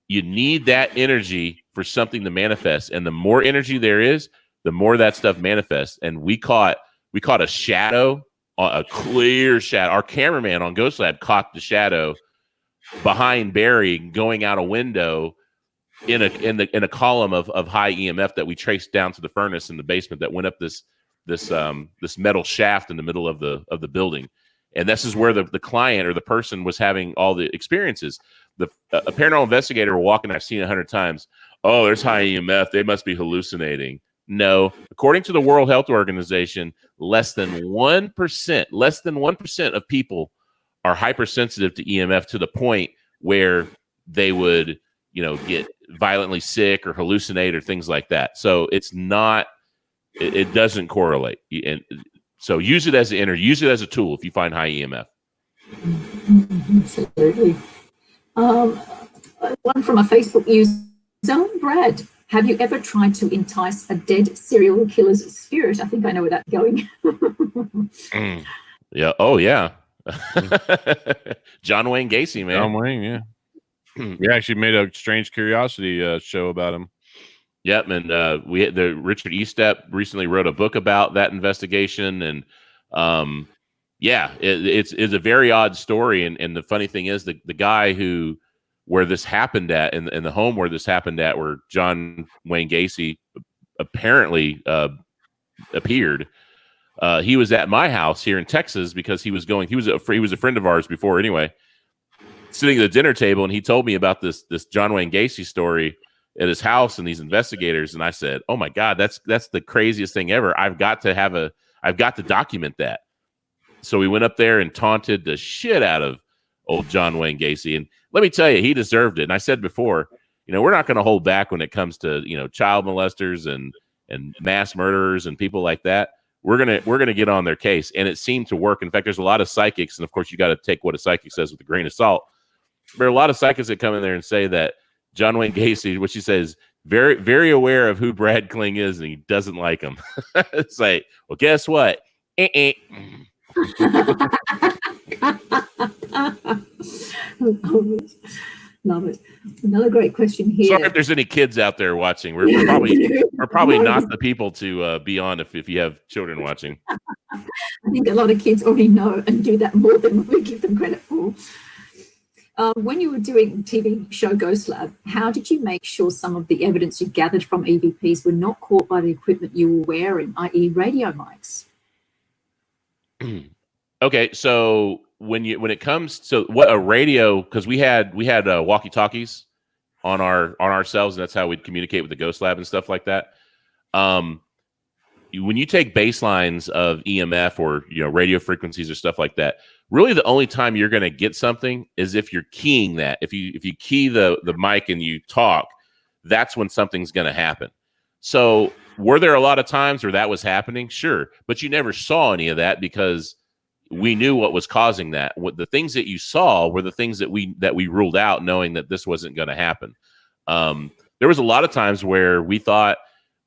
You need that energy for something to manifest. And the more energy there is, the more that stuff manifests. And we caught a shadow, a clear shadow. Our cameraman on Ghost Lab caught the shadow behind Barry going out a window in a column of high EMF that we traced down to the furnace in the basement that went up this metal shaft in the middle of the building. And this is where the client or the person was having all the experiences. A paranormal investigator will walk in, I've seen 100 times. Oh, there's high EMF. They must be hallucinating. No, according to the World Health Organization, less than 1% of people are hypersensitive to EMF to the point where they would, get violently sick or hallucinate or things like that. So it's not, it doesn't correlate. And so use it as use it as a tool if you find high EMF. Absolutely. One from a Facebook user, Brad. Have you ever tried to entice a dead serial killer's spirit? I think I know where that's going. Yeah. Oh, yeah. John Wayne Gacy, man. John Wayne, yeah. We actually made a Strange Curiosity show about him. Yep, and Richard Estep recently wrote a book about that investigation, and it's a very odd story. And the funny thing is, the guy where this happened at, in the home where this happened at, where John Wayne Gacy apparently appeared, he was at my house here in Texas because he was a friend of ours before anyway, sitting at the dinner table, and he told me about this John Wayne Gacy story at his house and these investigators, and I said, "Oh my God, that's the craziest thing ever! I've got to document that." So we went up there and taunted the shit out of old John Wayne Gacy, and let me tell you, he deserved it. And I said before, we're not going to hold back when it comes to child molesters and mass murderers and people like that. We're gonna get on their case, and it seemed to work. In fact, there's a lot of psychics, and of course, you got to take what a psychic says with a grain of salt. There are a lot of psychics that come in there and say that John Wayne Gacy, which he says, very, very aware of who Brad Klinge is, and he doesn't like him. It's like, well, guess what? Love it. Another great question here. Sorry if there's any kids out there watching. We're probably not the people to be on if you have children watching. I think a lot of kids already know and do that more than we give them credit for. When you were doing TV show Ghost Lab, how did you make sure some of the evidence you gathered from EVPs were not caught by the equipment you were wearing, i.e. radio mics? Okay, so when it comes to what a radio, because we had walkie talkies on ourselves, and that's how we'd communicate with the Ghost Lab and stuff like that. When you take baselines of EMF or radio frequencies or stuff like that, really the only time you're going to get something is if you're keying that. If you key the mic and you talk, that's when something's going to happen. So were there a lot of times where that was happening? Sure, but you never saw any of that because we knew what was causing that. The things that you saw were the things that we ruled out, knowing that this wasn't going to happen. There was a lot of times where we thought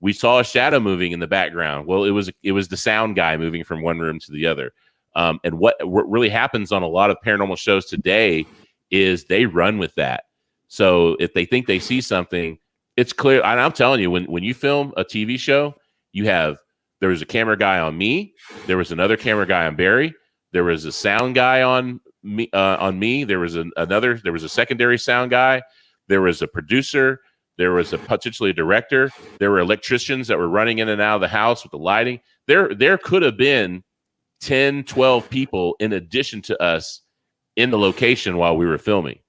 we saw a shadow moving in the background. Well, it was the sound guy moving from one room to the other. And what really happens on a lot of paranormal shows today is they run with that. So if they think they see something, it's clear. And I'm telling you, when you film a TV show, there was a camera guy on me. There was another camera guy on Barry. There was a sound guy on me. There was a secondary sound guy. There was a producer. There was potentially a director. There were electricians that were running in and out of the house with the lighting. There could have been 10, 12 people in addition to us in the location while we were filming.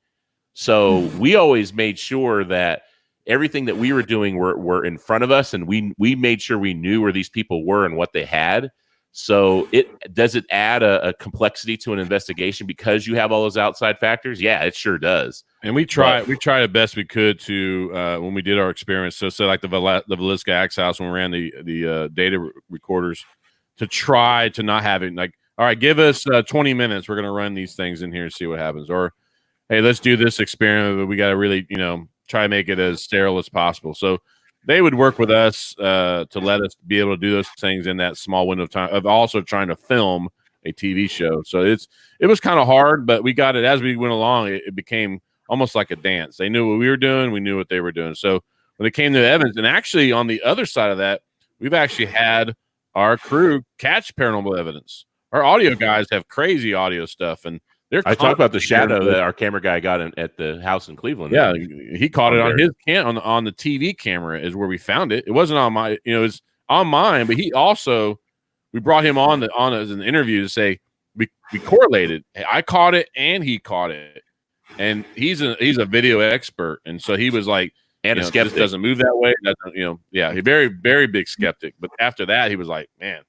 So we always made sure that everything that we were doing were in front of us, and we made sure we knew where these people were and what they had. So does it add a complexity to an investigation because you have all those outside factors? Yeah, it sure does. And we tried the best we could to when we did our experiments. So like the Velisca Axe House, when we ran the data recorders, to try to not have it like, all right, give us 20 minutes. We're going to run these things in here and see what happens. Or, hey, let's do this experiment, but we got to really, try to make it as sterile as possible. So they would work with us to let us be able to do those things in that small window of time of also trying to film a TV show. So it was kind of hard, but we got it as we went along. It became almost like a dance. They knew what we were doing. We knew what they were doing. So when it came to the evidence, and actually on the other side of that, we've actually had our crew catch paranormal evidence. Our audio guys have crazy audio stuff, and I talked about the shadow that our camera guy got at the house in Cleveland. Yeah, he caught it on his on the TV camera is where we found it. It wasn't on my, it was on mine, but we brought him on as an interview to say we correlated. I caught it and he caught it, and he's a video expert, and so he was like, and a skeptic, doesn't move that way. He's very, very big skeptic. But after that, he was like, man,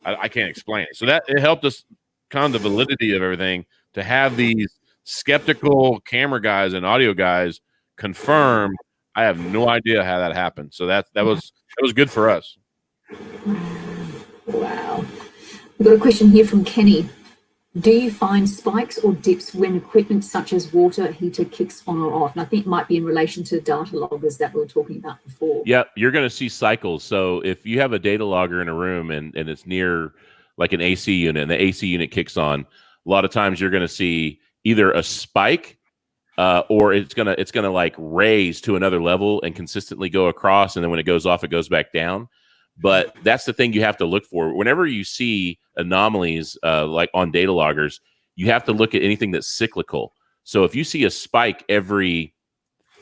I can't explain it. So that it helped us kind of the validity of everything to have these skeptical camera guys and audio guys confirm. I have no idea how that happened. So that was good for us. Wow. We've got a question here from Kenny. Do you find spikes or dips when equipment such as water heater kicks on or off? And I think it might be in relation to data loggers that we were talking about before. Yeah, you're going to see cycles. So if you have a data logger in a room and it's near like an AC unit and the AC unit kicks on, a lot of times you're going to see either a spike or it's gonna like raise to another level and consistently go across, and then when it goes off, it goes back down. But that's the thing you have to look for. Whenever you see anomalies like on data loggers, you have to look at anything that's cyclical. So if you see a spike every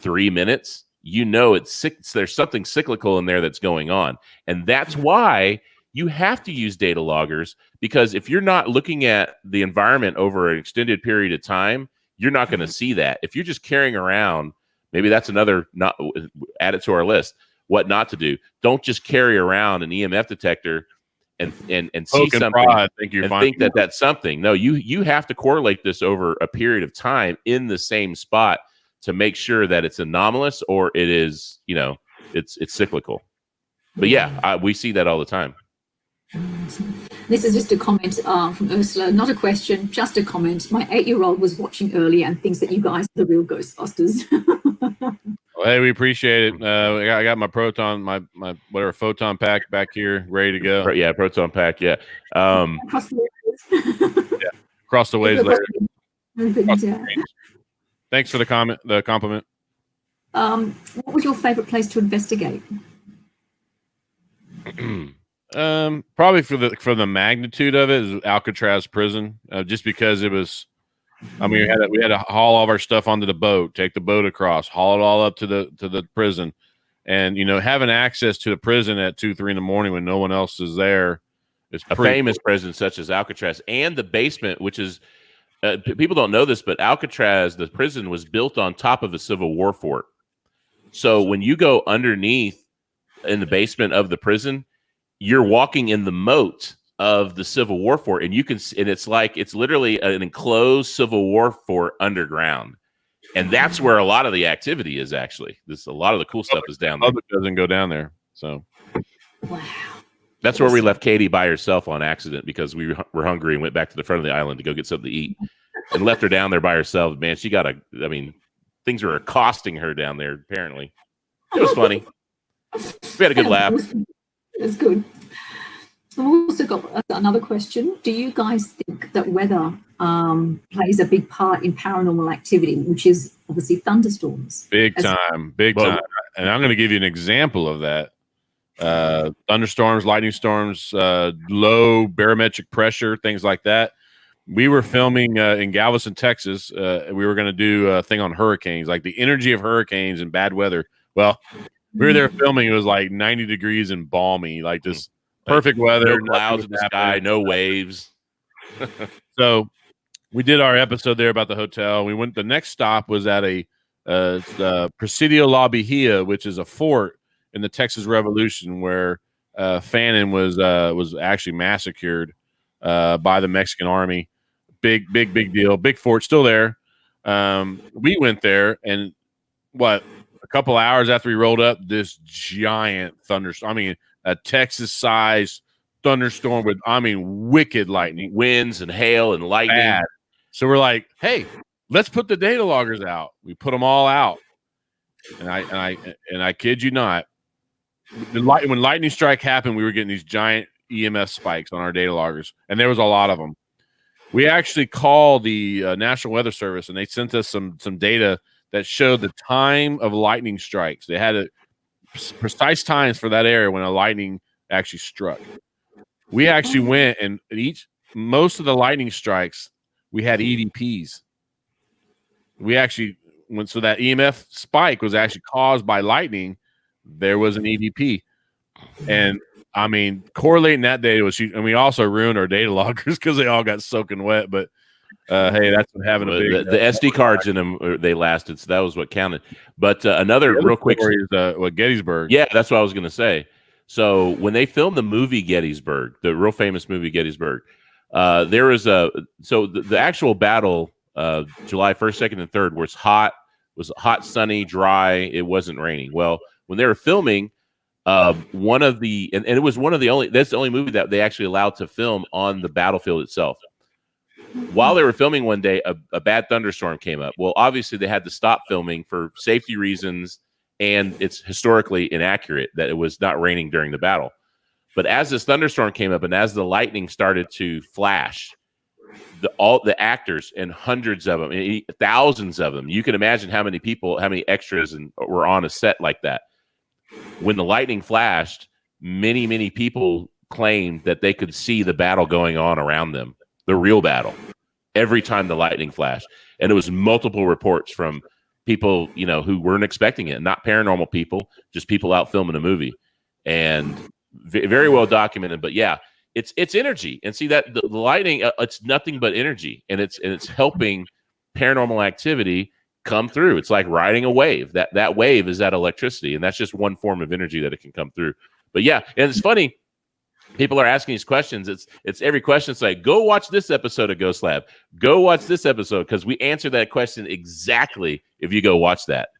3 minutes, there's something cyclical in there that's going on. And that's why you have to use data loggers, because if you're not looking at the environment over an extended period of time, you're not going to see that. If you're just carrying around, maybe that's another, not add it to our list, what not to do. Don't just carry around an EMF detector and see something and think that that's something. No, you have to correlate this over a period of time in the same spot to make sure that it's anomalous or it is, it's cyclical. But yeah, we see that all the time. This is just a comment from Ursula, not a question, just a comment. My 8-year-old was watching earlier and thinks that you guys are the real Ghostbusters. Well, hey, we appreciate it. I got my proton, my whatever photon pack back here, ready to go. Yeah, proton pack. Yeah. Across the ways. Yeah, across the ways later. Yeah. Thanks for the compliment. What was your favorite place to investigate? Probably for the magnitude of it is Alcatraz prison, just because it was. I mean, we had to haul all of our stuff onto the boat, take the boat across, haul it all up to the prison, and having access to the prison at 2-3 in the morning when no one else is there is a famous prison such as Alcatraz, and the basement, which is people don't know this, but Alcatraz, the prison, was built on top of a Civil War fort. So when you go underneath in the basement of the prison, you're walking in the moat of the Civil War fort, and it's literally an enclosed Civil War fort underground, and that's where a lot of the activity is. Actually, a lot of the cool stuff is down there. Public doesn't go down there, so wow. That's where we left Katie by herself on accident because we were hungry and went back to the front of the island to go get something to eat, and left her down there by herself. Man, things were accosting her down there. Apparently, it was funny. We had a good laugh. That's good. We've also got another question. Do you guys think that weather plays a big part in paranormal activity, which is obviously thunderstorms? Big time. And I'm going to give you an example of that. Thunderstorms, lightning storms, low barometric pressure, things like that. We were filming in Galveston, Texas. We were going to do a thing on hurricanes, like the energy of hurricanes and bad weather. Well, we were there filming. It was like 90 degrees and balmy, like this. Perfect weather, no clouds in the sky, no waves. So we did our episode there about the hotel. We went. The next stop was at a Presidio La Vigía, which is a fort in the Texas Revolution where Fannin was actually massacred by the Mexican army. Big deal. Big fort, still there. We went there, and a couple hours after we rolled up, this giant thunderstorm. I mean, a Texas-sized thunderstorm with, wicked lightning, winds and hail and lightning. Bad. So we're like, hey, let's put the data loggers out. We put them all out, and I kid you not, when lightning strike happened, we were getting these giant EMF spikes on our data loggers, and there was a lot of them. We actually called the National Weather Service, and they sent us some data that showed the time of lightning strikes. They had precise times for that area when a lightning actually struck. We actually went, and most of the lightning strikes, we had EVPs. We actually went, so that EMF spike was actually caused by lightning. There was an EVP. And correlating that data was huge. And we also ruined our data loggers because they all got soaking wet. But hey, that's what having a big the SD cards in them, they lasted, so that was what counted. But another real quick story is Gettysburg. Yeah, that's what I was going to say. So when they filmed the movie Gettysburg, the real famous movie Gettysburg, there was the actual battle, July 1st, 2nd, and 3rd, was hot, sunny, dry. It wasn't raining. Well, when they were filming, one of the and it was one of the only, that's the only movie that they actually allowed to film on the battlefield itself. While they were filming one day, a bad thunderstorm came up. Well, obviously they had to stop filming for safety reasons, and it's historically inaccurate that it was not raining during the battle. But as this thunderstorm came up and as the lightning started to flash, all the actors, and hundreds of them, thousands of them, you can imagine how many people, how many extras were on a set like that. When the lightning flashed, many people claimed that they could see the battle going on around them, the real battle, every time the lightning flashed. And it was multiple reports from people, who weren't expecting it, not paranormal people, just people out filming a movie, and very well documented. But yeah, it's energy, and see that the lightning, it's nothing but energy, and it's helping paranormal activity come through. It's like riding a wave. That wave is that electricity, and that's just one form of energy that it can come through. But yeah, and it's funny, people are asking these questions. It's every question. It's like, go watch this episode of Ghost Lab. Go watch this episode, because we answer that question exactly if you go watch that.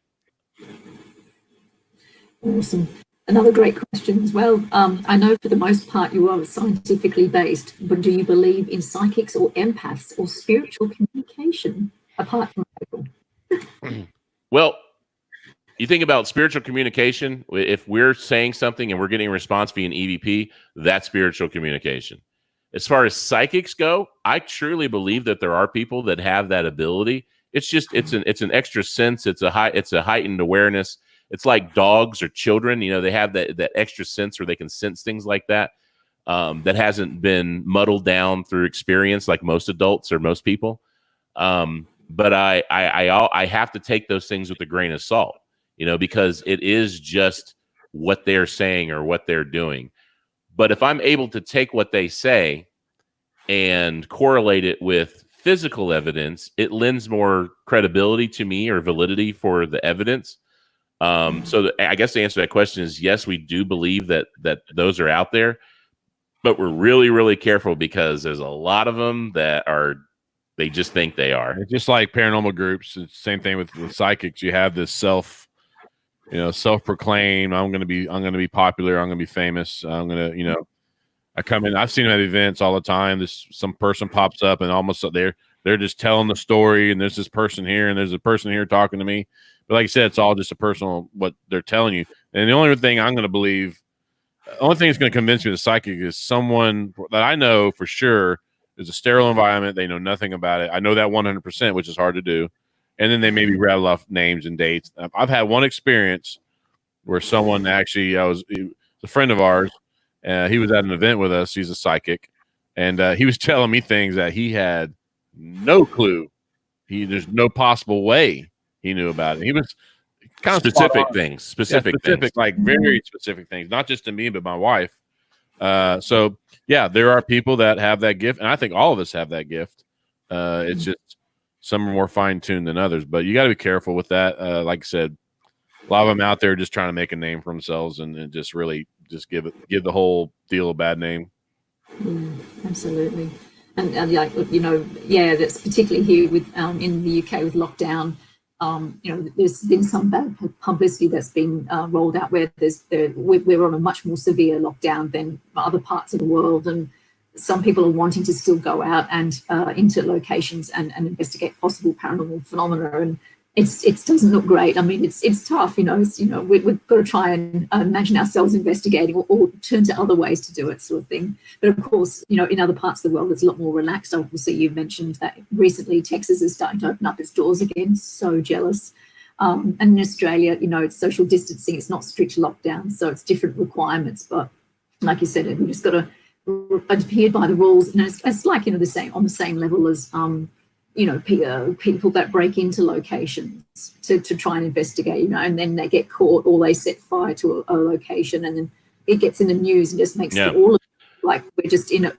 Awesome. Another great question as well. I know for the most part you are scientifically based, but do you believe in psychics or empaths or spiritual communication apart from medical? Well, you think about spiritual communication. If we're saying something and we're getting a response via an EVP, that's spiritual communication. As far as psychics go, I truly believe that there are people that have that ability. It's just it's an extra sense. It's a heightened awareness. It's like dogs or children. They have that extra sense where they can sense things like that. That hasn't been muddled down through experience like most adults or most people. But I have to take those things with a grain of salt, because it is just what they're saying or what they're doing. But if I'm able to take what they say and correlate it with physical evidence, it lends more credibility to me or validity for the evidence. So I guess the answer to that question is yes, we do believe that those are out there, but we're really, really careful, because there's a lot of them that they just think they are. It's just like paranormal groups. It's the same thing with psychics. You have this self-proclaimed, I'm going to be popular. I'm going to be famous. I'm going to, I come in, I've seen them at events all the time. Some person pops up and almost they're just telling the story, and there's this person here and there's a person here talking to me. But like I said, it's all just a personal, what they're telling you. And the only thing I'm going to believe, the only thing that's going to convince me the psychic is someone that I know for sure is a sterile environment. They know nothing about it. I know that 100%, which is hard to do. And then they maybe rattle off names and dates. I've had one experience where someone actually, he was a friend of ours. He was at an event with us. He's a psychic. And he was telling me things that he had no clue. There's no possible way he knew about it. He was kind of specific things, like very specific things, not just to me, but my wife. So yeah, there are people that have that gift, and I think all of us have that gift It's just some are more fine tuned than others, but you got to be careful with that. Like I said, a lot of them out there just trying to make a name for themselves and just really just give the whole deal a bad name. Absolutely. And like, you know, yeah, that's particularly here with in the UK with lockdown. You know, there's been some bad publicity that's been rolled out where we're on a much more severe lockdown than other parts of the world, and some people are wanting to still go out and into locations and investigate possible paranormal phenomena, and it doesn't look great. I mean, it's tough, you know. We've got to try and imagine ourselves investigating or turn to other ways to do it, sort of thing. But of course, you know, in other parts of the world, it's a lot more relaxed. Obviously, you mentioned that recently Texas is starting to open up its doors again. So jealous. And in Australia, you know, it's social distancing. It's not strict lockdown, so it's different requirements. But like you said, we just got to adhere by the rules. And it's like, you know, on the same level as you know, people that break into locations to try and investigate, you know, and then they get caught or they set fire to a location, and then it gets in the news and just makes it all like we're just in it.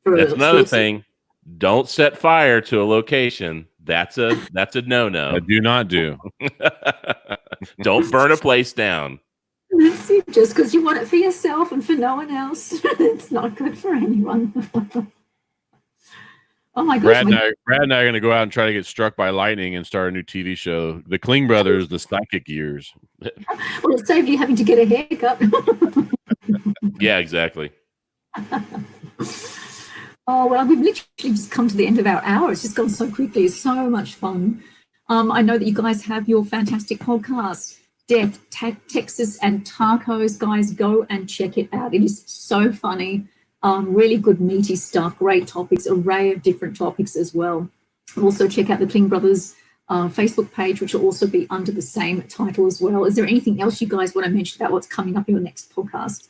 That's another thing. Don't set fire to a location. That's a no-no. I do not do. Don't burn a place down. Just because you want it for yourself and for no one else. It's not good for anyone. Oh my gosh. Brad and I are going to go out and try to get struck by lightning and start a new TV show. The Klinge Brothers, The Psychic Years. Well, it saved you having to get a haircut. Yeah, exactly. Oh, well, we've literally just come to the end of our hour. It's just gone so quickly. It's so much fun. I know that you guys have your fantastic podcast, Death, Texas, and Tacos. Guys, go and check it out. It is so funny. Really good meaty stuff, great topics, array of different topics as well. Also check out the Klinge Brothers Facebook page, which will also be under the same title as well. Is there anything else you guys want to mention about what's coming up in your next podcast?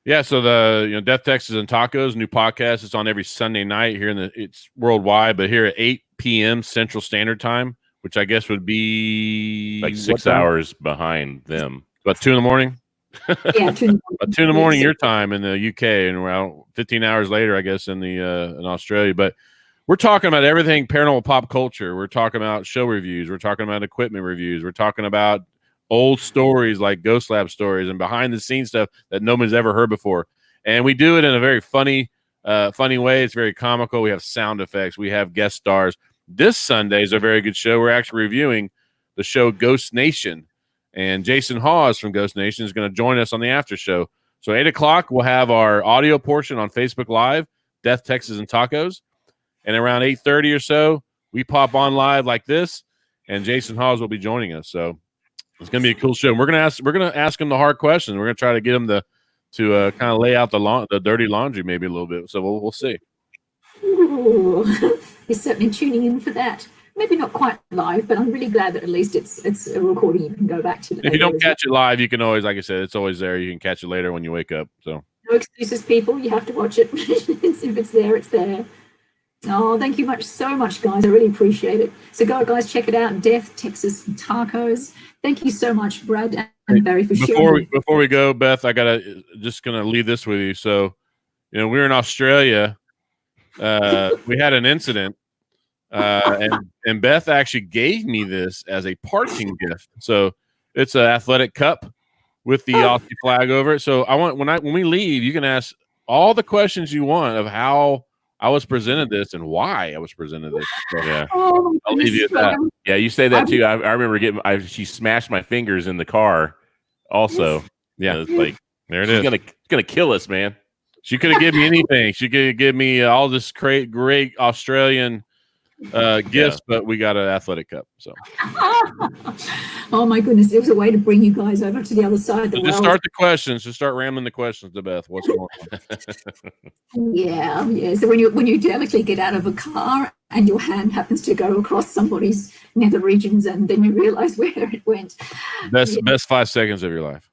Yeah, so the Death, Texas, and Tacos new podcast. It's on every Sunday night here it's worldwide, but here at 8 p.m. Central Standard Time, which I guess would be like 6 hours behind them. About 2 in the morning. Yeah, 2 in the morning your time in the UK, and around 15 hours later, I guess, in Australia. But we're talking about everything paranormal pop culture. We're talking about show reviews. We're talking about equipment reviews. We're talking about old stories like Ghost Lab stories and behind the scenes stuff that nobody's ever heard before. And we do it in a very funny way. It's very comical. We have sound effects. We have guest stars. This Sunday is a very good show. We're actually reviewing the show Ghost Nation. And Jason Hawes from Ghost Nation is going to join us on the after show. So 8 o'clock, we'll have our audio portion on Facebook Live, Death, Texas, and Tacos. And around 8:30 or so, we pop on live like this, and Jason Hawes will be joining us. So it's going to be a cool show. And we're going to ask him the hard questions. We're going to try to get him to kind of lay out the dirty laundry maybe a little bit. So we'll see. Ooh, you're certainly tuning in for that. Maybe not quite live, but I'm really glad that at least it's a recording you can go back to. If you don't catch it live, you can always, like I said, it's always there. You can catch it later when you wake up. So no excuses, people. You have to watch it. If it's there, it's there. Oh, thank you so much, guys. I really appreciate it. So go, guys, check it out. Death, Texas, and Tacos. Thank you so much, Brad and Barry, for sharing. Before we go, Beth, I just gonna leave this with you. So, we were in Australia. We had an incident. And Beth actually gave me this as a parting gift. So it's an athletic cup with the Aussie flag over it. So I want when we leave, you can ask all the questions you want of how I was presented this and why I was presented this. So, yeah, I'll leave you at that. Yeah, you say that too. I remember she smashed my fingers in the car. Also, yeah, it's like there it is. Gonna kill us, man. She could have given me anything. She could give me all this great Australian gifts, but we got an athletic cup. So oh my goodness, it was a way to bring you guys over to the other side of the world. Just start the questions. Just start rambling the questions to Beth. What's going on? Yeah. So when you delicately get out of a car and your hand happens to go across somebody's nether regions, and then you realize where it went. Best 5 seconds of your life.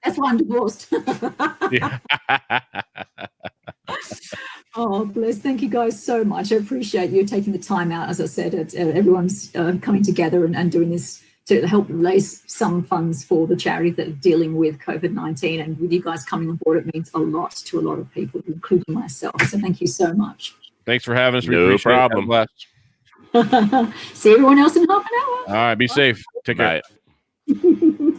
That's why I'm divorced. Yeah. Oh, bless. Thank you guys so much. I appreciate you taking the time out. As I said, everyone's coming together and doing this to help raise some funds for the charities that are dealing with COVID-19. And with you guys coming on board, it means a lot to a lot of people, including myself. So thank you so much. Thanks for having us. We No appreciate problem. it. See everyone else in half an hour. All right. Be safe. Take care. Bye.